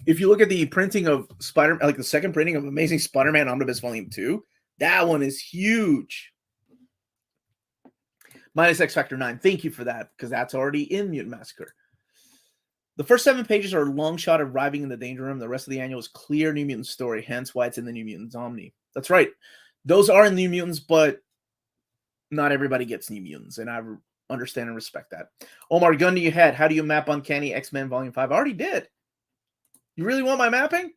if you look at the printing of Spider-Man, like the second printing of Amazing Spider-Man Omnibus Volume 2, that one is huge. Minus X Factor 9. Thank you for that, because that's already in Mutant Massacre. The first 7 pages are a long shot arriving in the Danger Room. The rest of the annual is clear New Mutants story, hence why it's in the New Mutants Omni. That's right. Those are in New Mutants, but not everybody gets New Mutants, and I understand and respect that. Omar, gun to your head. How do you map Uncanny X-Men Volume 5? I already did. You really want my mapping?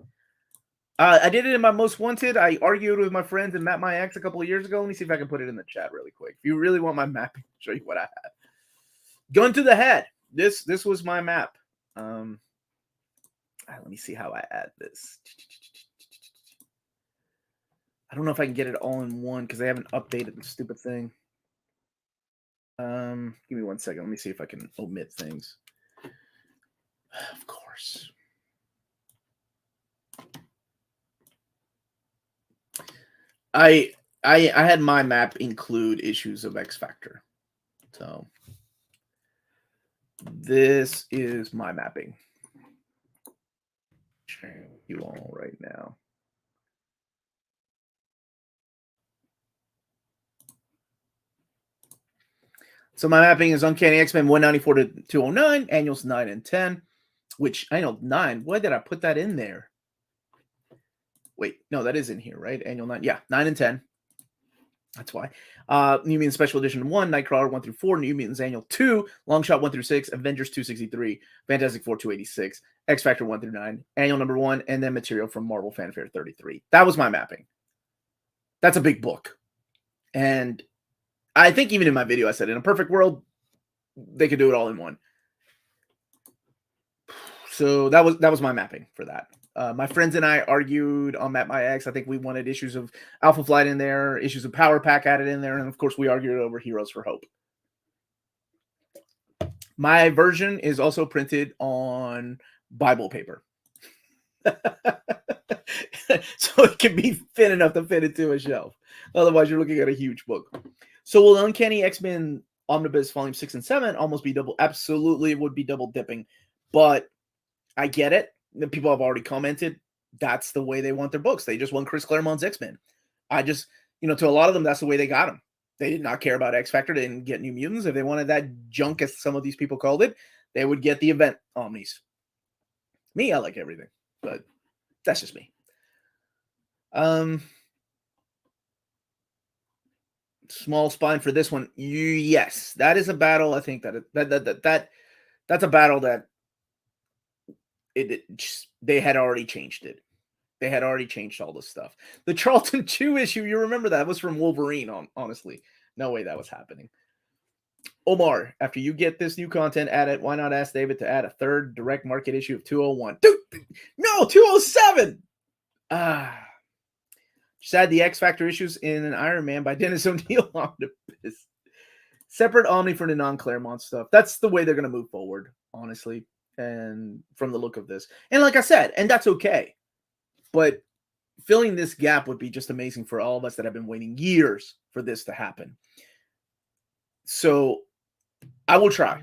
I did it in my Most Wanted. I argued with my friends and mapped my ex a couple of years ago. Let me see if I can put it in the chat really quick. If you really want my mapping, I'll show you what I had. Gun to the head. This was my map. Let me see how I add this. I don't know if I can get it all in one because I haven't updated the stupid thing. Give me 1 second. Let me see if I can omit things. Of course. I had my map include issues of X Factor. So this is my mapping. Sharing with you all right now. So my mapping is Uncanny X-Men 194 to 209, annuals 9 and 10, which I know 9. Why did I put that in there? Wait, no, that is in here, right? Annual 9. Yeah, 9 and 10. That's why. New Mutants Special Edition 1, Nightcrawler 1 through 4, New Mutants Annual 2, Longshot 1 through 6, Avengers 263, Fantastic Four 286, X Factor 1 through 9, Annual number 1, and then material from Marvel Fanfare 33. That was my mapping. That's a big book. And I think even in my video I said in a perfect world, they could do it all in one. So that was my mapping for that. My friends and I argued on Map My X. I think we wanted issues of Alpha Flight in there, issues of Power Pack added in there, and of course we argued over Heroes for Hope. My version is also printed on Bible paper. So it can be thin enough to fit into a shelf. Otherwise, you're looking at a huge book. So will Uncanny X-Men Omnibus Volume 6 and 7 almost be double? Absolutely, it would be double dipping. But I get it. The people have already commented. That's the way they want their books. They just want Chris Claremont's X-Men. I just, to a lot of them, that's the way they got them. They did not care about X Factor. They didn't get New Mutants. If they wanted that junk, as some of these people called it, they would get the event Omnis. Me, I like everything, but that's just me. Small spine for this one. Yes, that is a battle. I think that's a battle that they had already changed it. They had already changed all this stuff. The Charlton 2 issue, you remember that was from Wolverine. Honestly, no way that was happening. Omar, after you get this new content added, why not ask David to add a third direct market issue of 201? Dude, no, 207. Just add the X Factor issues in an Iron Man by Dennis O'Neil Omnibus. Separate Omni for the non-Claremont stuff. That's the way they're going to move forward, honestly, and from the look of this. And like I said, and that's okay. But filling this gap would be just amazing for all of us that have been waiting years for this to happen. So I will try.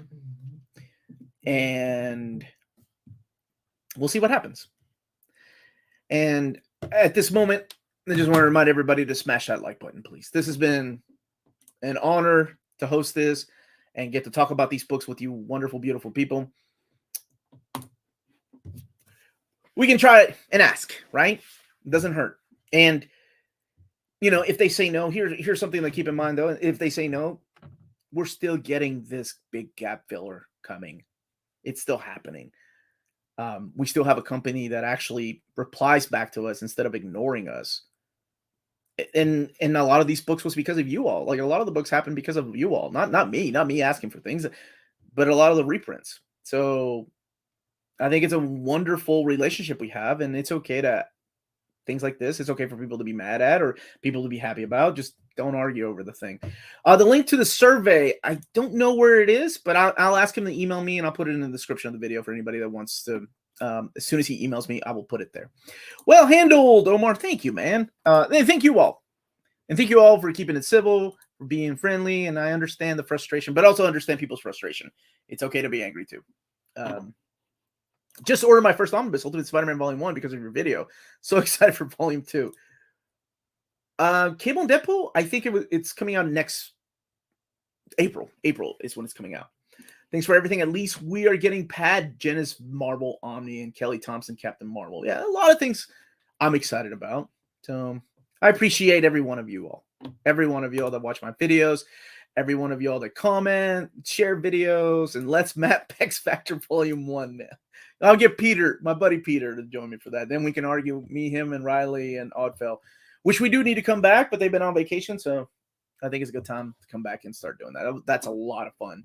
And we'll see what happens. And at this moment, I just want to remind everybody to smash that like button, please. This has been an honor to host this and get to talk about these books with you wonderful, beautiful people. We can try it and ask, right? It doesn't hurt. And, if they say no, here's something to keep in mind, though. If they say no, we're still getting this big gap filler coming. It's still happening. We still have a company that actually replies back to us instead of ignoring us. And a lot of these books was because of you all. Like, a lot of the books happened because of you all. Not me asking for things, but a lot of the reprints. So I think it's a wonderful relationship we have, and it's okay to things like this. It's okay for people to be mad at or people to be happy about. Just don't argue over the thing. The link to the survey, I don't know where it is, but I'll ask him to email me, and I'll put it in the description of the video for anybody that wants to. As soon as he emails me, I will put it there. Well handled, Omar. Thank you, man. And thank you all. And thank you all for keeping it civil, for being friendly, and I understand the frustration, but also understand people's frustration. It's okay to be angry too. Just ordered my first Omnibus, Ultimate Spider-Man Volume 1, because of your video. So excited for Volume 2. Cable and Deadpool, I think it's coming out next April. April is when it's coming out. Thanks for everything. At least we are getting Pad, Genis, Marvel, Omni, and Kelly Thompson, Captain Marvel. Yeah, a lot of things I'm excited about. So I appreciate every one of you all. Every one of you all that watch my videos. Every one of you all that comment, share videos, and let's map X Factor Volume 1 now. I'll get Peter, my buddy Peter, to join me for that. Then we can argue, me, him, and Riley and Oddfell, which we do need to come back, but they've been on vacation, so I think it's a good time to come back and start doing that. That's a lot of fun.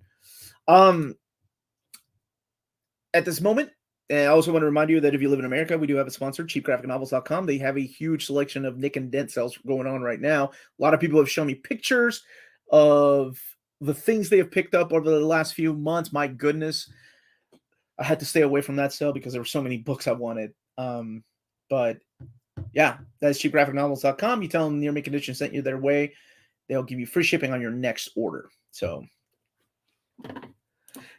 At this moment, I also want to remind you that if you live in America, we do have a sponsor, cheapgraphicnovels.com. They have a huge selection of Nick and Dent sales going on right now. A lot of people have shown me pictures of the things they have picked up over the last few months. My goodness. I had to stay away from that sale because there were so many books I wanted. But yeah, that's cheapgraphicnovels.com. You tell them Near Mint Condition sent you their way. They'll give you free shipping on your next order. So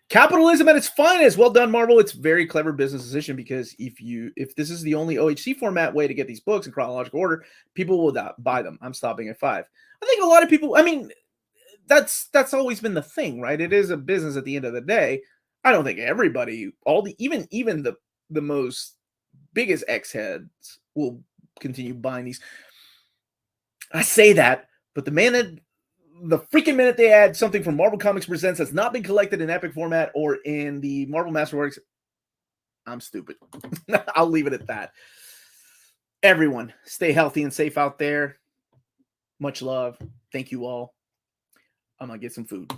capitalism at its finest. Well done, Marvel. It's very clever business decision, because if this is the only OHC format way to get these books in chronological order, people will buy them. I'm stopping at 5. I think a lot of people, that's always been the thing, right? It is a business at the end of the day. I don't think everybody, even the most biggest X-heads will continue buying these. I say that, but the freaking minute they add something from Marvel Comics Presents that's not been collected in Epic format or in the Marvel Masterworks, I'm stupid. I'll leave it at that. Everyone, stay healthy and safe out there. Much love. Thank you all. I'm going to get some food.